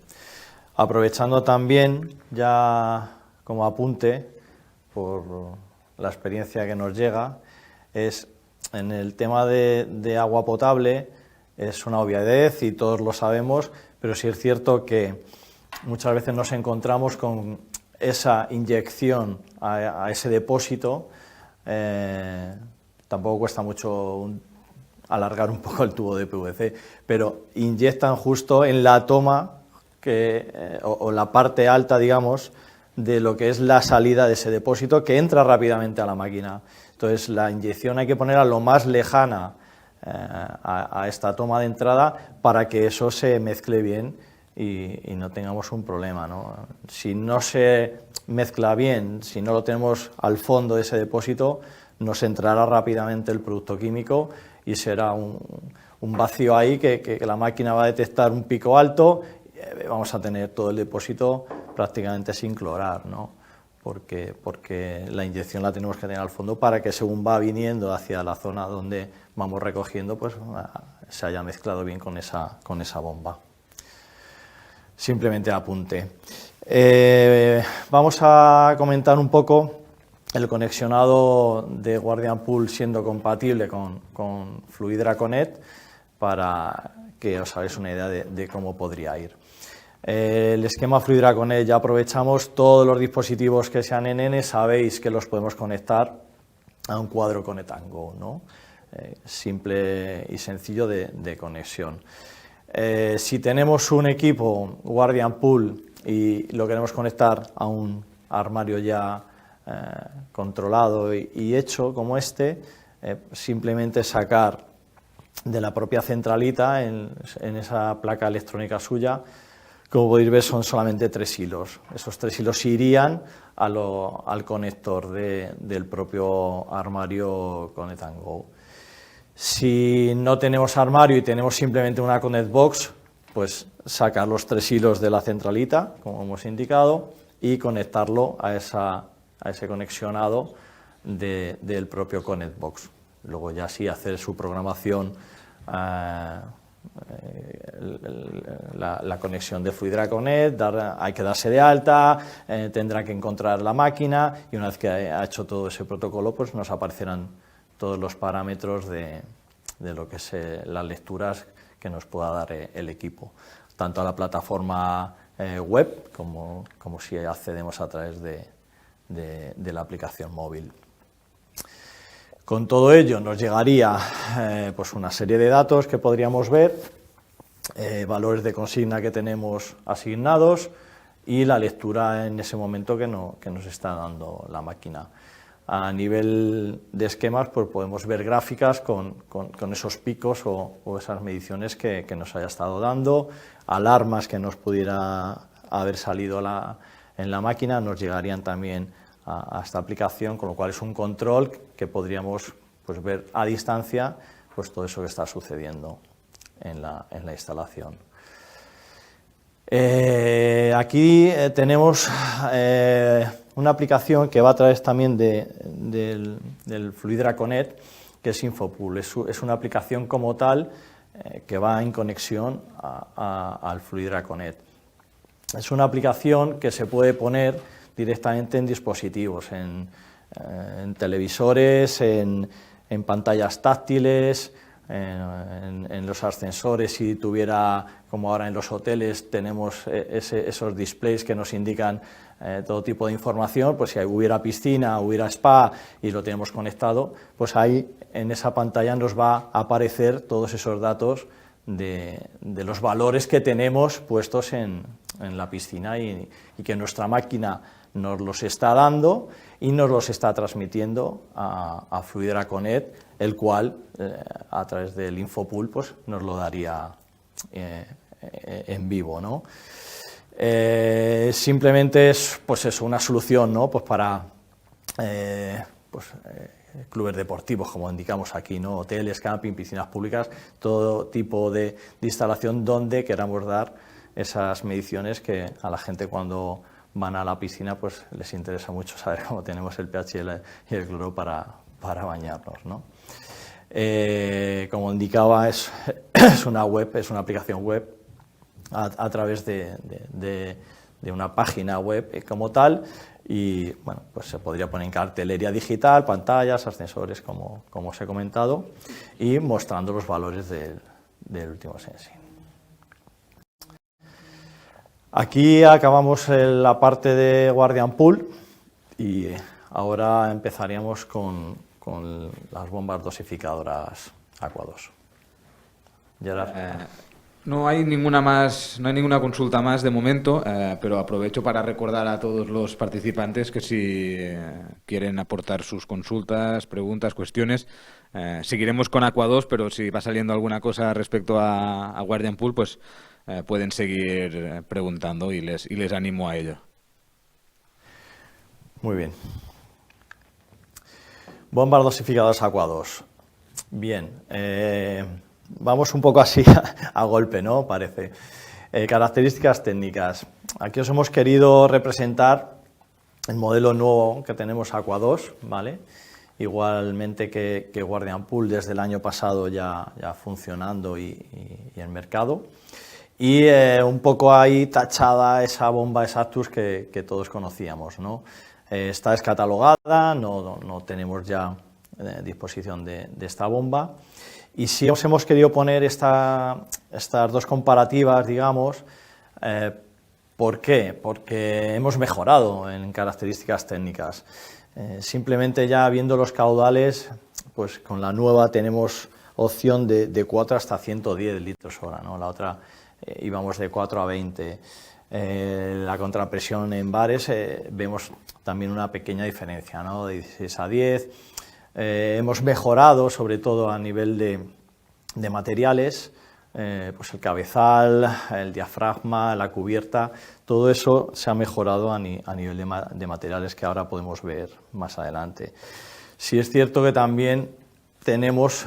Aprovechando también, ya como apunte, por la experiencia que nos llega, es en el tema de agua potable. Es una obviedad y todos lo sabemos, pero sí es cierto que muchas veces nos encontramos con esa inyección a ese depósito. Tampoco cuesta mucho alargar un poco el tubo de PVC, pero inyectan justo en la toma o la parte alta, digamos, de lo que es la salida de ese depósito, que entra rápidamente a la máquina. Entonces la inyección hay que ponerla lo más lejana a esta toma de entrada para que eso se mezcle bien y no tengamos un problema, ¿no? Si no se mezcla bien, si no lo tenemos al fondo de ese depósito, nos entrará rápidamente el producto químico y será un vacío ahí que la máquina va a detectar un pico alto, vamos a tener todo el depósito prácticamente sin clorar, ¿no? Porque la inyección la tenemos que tener al fondo para que según va viniendo hacia la zona donde vamos recogiendo, pues se haya mezclado bien con esa bomba. Simplemente apunte. Vamos a comentar un poco el conexionado de Guardian Pool siendo compatible con Fluidra Connect para que os hagáis una idea de cómo podría ir. El esquema Fluidra Connect, ya aprovechamos todos los dispositivos que sean NN, sabéis que los podemos conectar a un cuadro Connect and Go, ¿no? Simple y sencillo de conexión. Si tenemos un equipo Guardian Pool y lo queremos conectar a un armario ya controlado y hecho como este, simplemente sacar de la propia centralita en esa placa electrónica suya. Como podéis ver, son solamente 3 hilos. Esos 3 hilos irían al conector del propio armario Connect & Go. Si no tenemos armario y tenemos simplemente una Connect Box, pues sacar los 3 hilos de la centralita, como hemos indicado, y conectarlo a ese conexionado del propio Connect Box. Luego ya sí hacer su programación, la conexión de Fluidra Connect, hay que darse de alta, tendrá que encontrar la máquina y una vez que ha hecho todo ese protocolo, pues nos aparecerán todos los parámetros de lo que es las lecturas que nos pueda dar el equipo, tanto a la plataforma web como si accedemos a través de la aplicación móvil. Con todo ello nos llegaría pues una serie de datos que podríamos ver, valores de consigna que tenemos asignados y la lectura en ese momento que nos está dando la máquina. A nivel de esquemas, pues podemos ver gráficas con esos picos o esas mediciones que nos haya estado dando, alarmas que nos pudiera haber salido en la máquina, nos llegarían también a esta aplicación, con lo cual es un control que podríamos pues ver a distancia pues todo eso que está sucediendo en la instalación. Aquí tenemos una aplicación que va a través también del Fluidra Connect, que es Infopool. Es una aplicación como tal que va en conexión al Fluidra Connect. Es una aplicación que se puede poner directamente en dispositivos, en televisores, en pantallas táctiles, en los ascensores. Si tuviera, como ahora en los hoteles, tenemos esos displays que nos indican todo tipo de información, pues si hubiera piscina, hubiera spa y lo tenemos conectado, pues ahí en esa pantalla nos va a aparecer todos esos datos de los valores que tenemos puestos en la piscina y que nuestra máquina nos los está dando y nos los está transmitiendo a Fluidra Connect, el cual a través del Infopool pues nos lo daría en vivo, ¿no? Simplemente es pues eso, una solución, ¿no? Pues para clubes deportivos, como indicamos aquí, ¿no? Hoteles, camping, piscinas públicas, todo tipo de instalación donde queramos dar esas mediciones que a la gente cuando van a la piscina pues les interesa mucho saber cómo tenemos el pH y el cloro para bañarnos, ¿no? Como indicaba, es una web, es una aplicación web a través de una página web como tal, y bueno, pues se podría poner en cartelería digital, pantallas, ascensores, como os he comentado, y mostrando los valores del último sensing. Aquí acabamos la parte de Guardian Pool y ahora empezaríamos con las bombas dosificadoras Aqua 2. No hay ninguna consulta más de momento, pero aprovecho para recordar a todos los participantes que si quieren aportar sus consultas, preguntas, cuestiones, seguiremos con Aqua 2, pero si va saliendo alguna cosa respecto a Guardian Pool, pues pueden seguir preguntando y les animo a ello. Muy bien. Bombas dosificadoras Aqua 2. Bien, vamos un poco así a golpe, ¿no? Parece. Características técnicas. Aquí os hemos querido representar el modelo nuevo que tenemos Aqua 2, ¿vale? Igualmente que Guardian Pool desde el año pasado ya funcionando y en mercado. Y un poco ahí tachada esa bomba Exactus que todos conocíamos, ¿no? Está descatalogada, no tenemos ya disposición de esta bomba. Y sí os hemos querido poner estas dos comparativas, digamos. ¿Por qué? Porque hemos mejorado en características técnicas. Simplemente ya viendo los caudales, pues con la nueva tenemos opción de 4 hasta 110 litros hora, ¿no? La otra íbamos de 4 a 20. La contrapresión en bares vemos también una pequeña diferencia, ¿no? De 16 a 10. Hemos mejorado, sobre todo a nivel de materiales, pues el cabezal, el diafragma, la cubierta, todo eso se ha mejorado a nivel de materiales que ahora podemos ver más adelante. Sí es cierto que también tenemos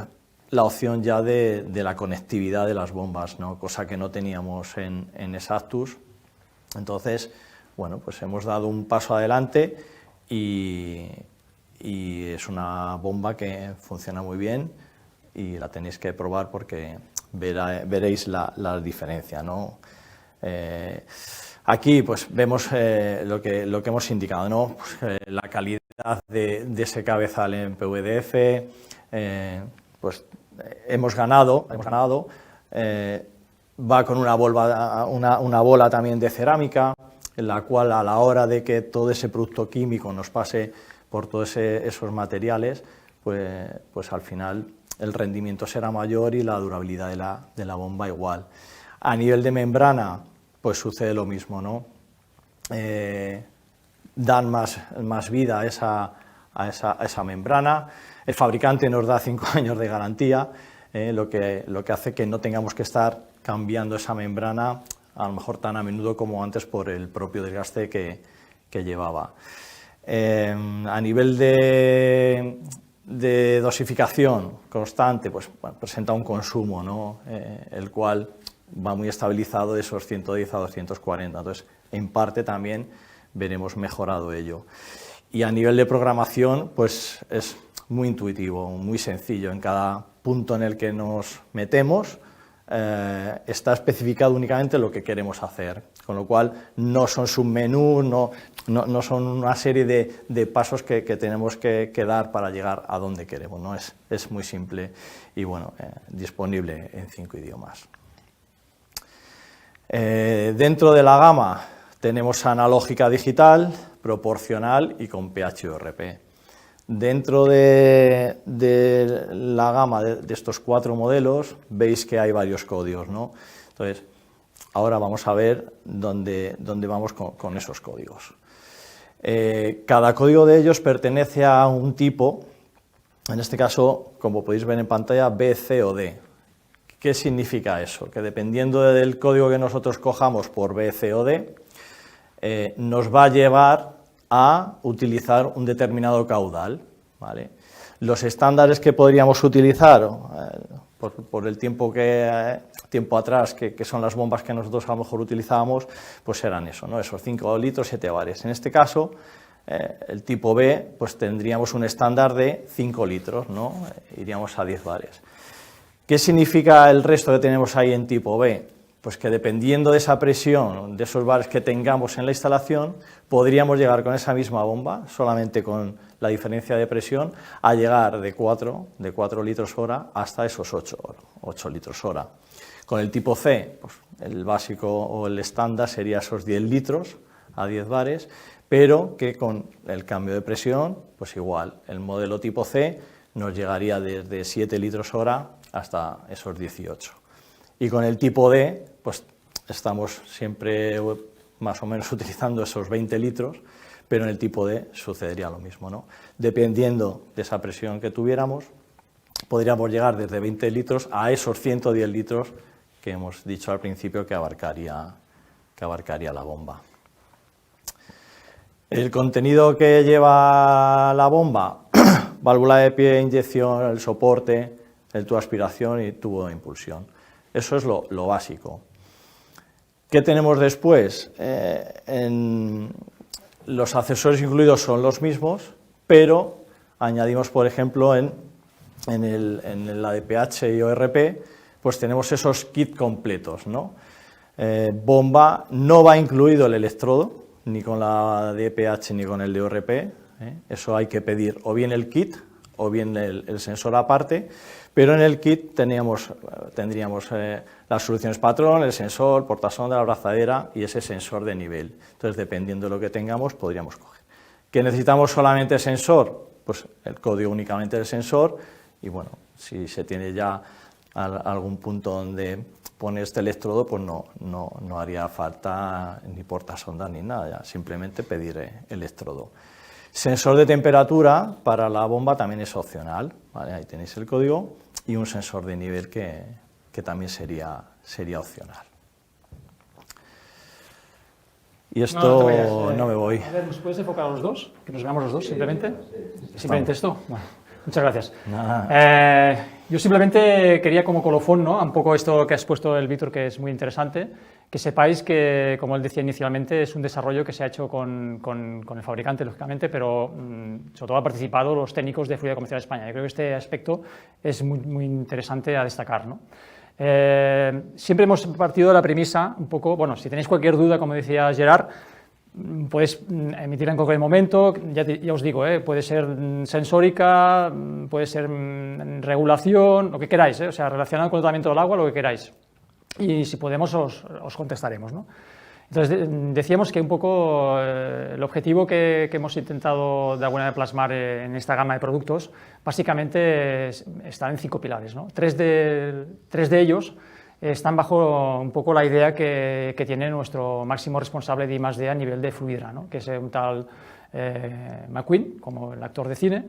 la opción ya de la conectividad de las bombas, ¿no? Cosa que no teníamos en Exactus. Entonces, bueno, pues hemos dado un paso adelante y es una bomba que funciona muy bien y la tenéis que probar porque veréis la diferencia, ¿no? Aquí pues vemos lo que hemos indicado, ¿no? Pues, la calidad de ese cabezal en PVDF, pues hemos ganado, va con una bola también de cerámica, en la cual a la hora de que todo ese producto químico nos pase por todos esos materiales, pues al final el rendimiento será mayor y la durabilidad de la bomba igual. A nivel de membrana, pues sucede lo mismo, ¿no? Dan más vida a esa membrana. El fabricante nos da 5 años de garantía, lo que hace que no tengamos que estar cambiando esa membrana a lo mejor tan a menudo como antes por el propio desgaste que llevaba. A nivel de dosificación constante, pues bueno, presenta un consumo, ¿no? El cual va muy estabilizado de esos 110 a 240, entonces en parte también veremos mejorado ello. Y a nivel de programación, pues es muy intuitivo, muy sencillo. En cada punto en el que nos metemos está especificado únicamente lo que queremos hacer, con lo cual no son submenús, no son una serie de pasos que tenemos que dar para llegar a donde queremos, ¿no? Es muy simple y bueno, disponible en 5 idiomas. Dentro de la gama tenemos analógica digital, proporcional y con PHORP. Dentro de la gama de estos 4 modelos veis que hay varios códigos, ¿no? Entonces, ahora vamos a ver dónde vamos con esos códigos. Cada código de ellos pertenece a un tipo, en este caso, como podéis ver en pantalla, B, C o D. ¿Qué significa eso? Que dependiendo del código que nosotros cojamos por B, C o D, nos va a llevar a utilizar un determinado caudal, ¿vale? Los estándares que podríamos utilizar por el tiempo atrás, que son las bombas que nosotros a lo mejor utilizábamos, pues eran eso, ¿no? Esos 5 litros, 7 bares. En este caso, el tipo B, pues tendríamos un estándar de 5 litros, ¿no? Iríamos a 10 bares. ¿Qué significa el resto que tenemos ahí en tipo B? Pues que dependiendo de esa presión, de esos bares que tengamos en la instalación, podríamos llegar con esa misma bomba, solamente con la diferencia de presión, a llegar de 4 litros hora hasta esos 8 litros hora. Con el tipo C, pues el básico o el estándar sería esos 10 litros a 10 bares, pero que con el cambio de presión, pues igual, el modelo tipo C nos llegaría desde 7 litros hora hasta esos 18. Y con el tipo D, pues estamos siempre más o menos utilizando esos 20 litros, pero en el tipo D sucedería lo mismo, ¿no? Dependiendo de esa presión que tuviéramos, podríamos llegar desde 20 litros a esos 110 litros que hemos dicho al principio que abarcaría la bomba. El contenido que lleva la bomba, válvula de pie, inyección, el soporte, el tubo de aspiración y tubo de impulsión. Eso es lo básico. ¿Qué tenemos después? Los accesorios incluidos son los mismos, pero añadimos, por ejemplo, en la de pH y ORP, pues tenemos esos kits completos, ¿no? Bomba no va incluido el electrodo, ni con la de pH ni con el de ORP, eso hay que pedir o bien el kit o bien el sensor aparte, pero en el kit tendríamos las soluciones patrón, el sensor, portasonda, la abrazadera y ese sensor de nivel. Entonces, dependiendo de lo que tengamos, podríamos coger. ¿Que necesitamos solamente sensor? Pues el código únicamente del sensor y bueno, si se tiene ya algún punto donde pone este electrodo, pues no haría falta ni portasonda ni nada, ya simplemente pedir electrodo. Sensor de temperatura para la bomba también es opcional, ¿vale? Ahí tenéis el código, y un sensor de nivel que también sería opcional. Y esto no me voy. A ver, ¿nos puedes enfocar a los dos? Que nos veamos los dos, simplemente. Simplemente esto. Bueno, muchas gracias. Yo simplemente quería como colofón, ¿no?, un poco esto que has puesto el Víctor, que es muy interesante, que sepáis que, como él decía inicialmente, es un desarrollo que se ha hecho con el fabricante, lógicamente, pero sobre todo han participado los técnicos de Fluidra Comercial España. Yo creo que este aspecto es muy interesante a destacar, ¿no? Siempre hemos partido de la premisa, un poco, bueno, si tenéis cualquier duda, como decía Gerard, podéis emitirla en cualquier momento, ya os digo, puede ser sensórica, puede ser regulación, lo que queráis, o sea, relacionado con el tratamiento del agua, lo que queráis. Y si podemos os contestaremos, ¿no? Entonces, decíamos que un poco el objetivo que hemos intentado de alguna manera plasmar en esta gama de productos, básicamente están en 5 pilares, ¿no? Tres de ellos están bajo un poco la idea que tiene nuestro máximo responsable de I+D a nivel de Fluidra, ¿no?, que es un tal McQueen, como el actor de cine.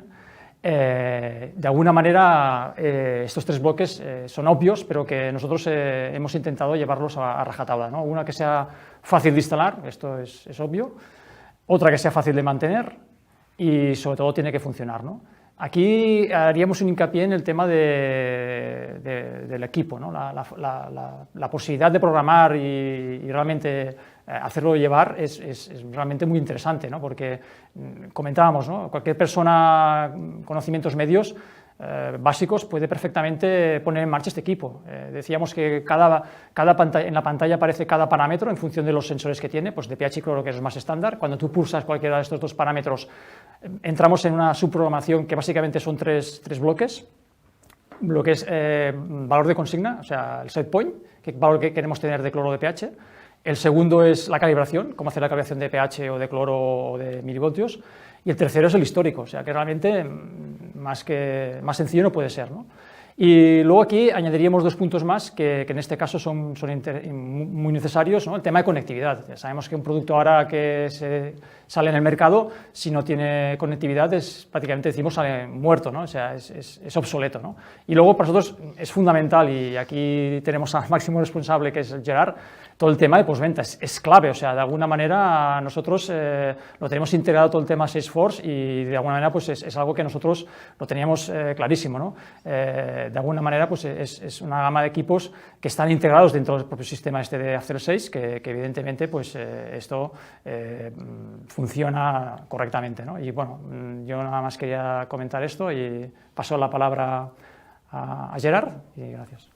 De alguna manera, estos 3 bloques son obvios, pero que nosotros hemos intentado llevarlos a rajatabla, ¿no? Una que sea fácil de instalar, esto es obvio, otra que sea fácil de mantener y sobre todo tiene que funcionar, ¿no? Aquí haríamos un hincapié en el tema del equipo, ¿no? La posibilidad de programar y realmente hacerlo llevar es realmente muy interesante, ¿no? Porque comentábamos, ¿no?, cualquier persona con conocimientos medios básicos puede perfectamente poner en marcha este equipo. Decíamos que en la pantalla aparece cada parámetro en función de los sensores que tiene, pues de pH y cloro, que es más estándar. Cuando tú pulsas cualquiera de estos 2 parámetros, entramos en una subprogramación que básicamente son tres bloques. Lo que es valor de consigna, o sea, el set point, que valor que queremos tener de cloro o de pH. El segundo es la calibración, cómo hacer la calibración de pH o de cloro o de milivoltios. Y el tercero es el histórico, o sea que realmente más sencillo no puede ser, ¿no? Y luego aquí añadiríamos 2 puntos más que en este caso son muy necesarios, ¿no? El tema de conectividad. Ya sabemos que un producto ahora que sale en el mercado, si no tiene conectividad, prácticamente decimos sale muerto, ¿no? O sea, es obsoleto, ¿no? Y luego para nosotros es fundamental, y aquí tenemos al máximo responsable, que es Gerard, todo el tema de postventa es clave, o sea, de alguna manera nosotros lo tenemos integrado todo el tema Salesforce, y de alguna manera pues es algo que nosotros lo teníamos clarísimo, ¿no? De alguna manera pues es una gama de equipos que están integrados dentro del propio sistema este de After Sales, que evidentemente pues esto funciona correctamente, ¿no? Y bueno, yo nada más quería comentar esto y paso la palabra a Gerard, y gracias.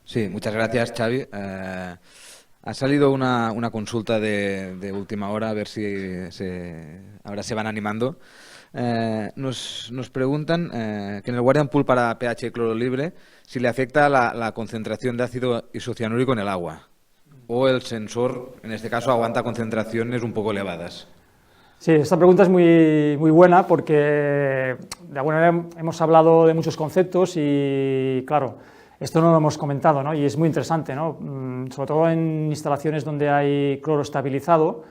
Sí, muchas gracias, Xavi. Ha salido una consulta de última hora, a ver si ahora se van animando. Nos preguntan que en el Guardian Pool para pH y cloro libre, si le afecta la concentración de ácido isocianúrico en el agua, o el sensor, en este caso, aguanta concentraciones un poco elevadas. Sí, esta pregunta es muy buena, porque de alguna manera hemos hablado de muchos conceptos y, claro, esto no lo hemos comentado, ¿no? Y es muy interesante, ¿no? Sobre todo en instalaciones donde hay cloro estabilizado,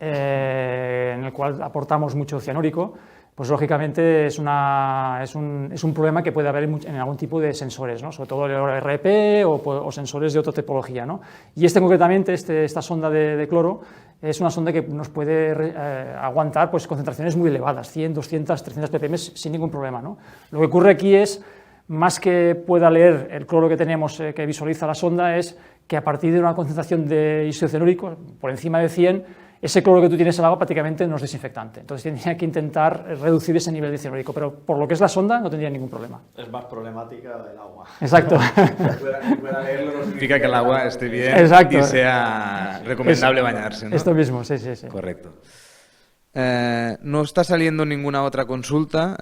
en el cual aportamos mucho cianúrico, pues lógicamente es un problema que puede haber en algún tipo de sensores, ¿no? Sobre todo el RP o sensores de otra tipología, ¿no? Y concretamente, esta sonda de cloro es una sonda que nos puede aguantar pues concentraciones muy elevadas, 100, 200, 300 ppm sin ningún problema, ¿no? Lo que ocurre aquí es, más que pueda leer el cloro que tenemos, que visualiza la sonda, es que a partir de una concentración de isocianúrico por encima de 100, ese cloro que tú tienes en el agua prácticamente no es desinfectante. Entonces tendría que intentar reducir ese nivel de cianúrico, pero por lo que es la sonda no tendría ningún problema. Es más problemática del agua. Exacto. Pueda leerlo no significa que el agua esté bien. Exacto. Y sea recomendable bañarse, ¿no? Esto mismo, sí. Correcto. No está saliendo ninguna otra consulta.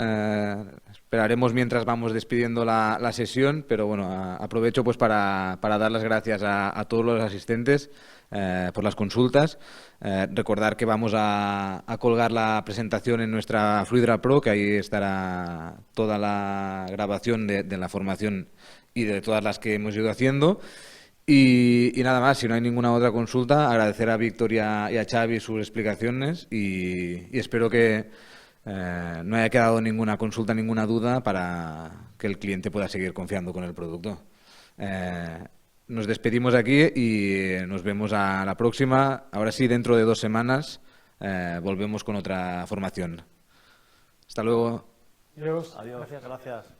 Esperaremos mientras vamos despidiendo la sesión, pero bueno, aprovecho pues para dar las gracias a todos los asistentes por las consultas. Recordar que vamos a colgar la presentación en nuestra Fluidra Pro, que ahí estará toda la grabación de la formación y de todas las que hemos ido haciendo. Y nada más, si no hay ninguna otra consulta, agradecer a Víctor y a Xavi sus explicaciones y espero que no haya quedado ninguna consulta, ninguna duda para que el cliente pueda seguir confiando con el producto. Nos despedimos aquí y nos vemos a la próxima. Ahora sí, dentro de 2 semanas volvemos con otra formación. Hasta luego. Adiós. Adiós, gracias.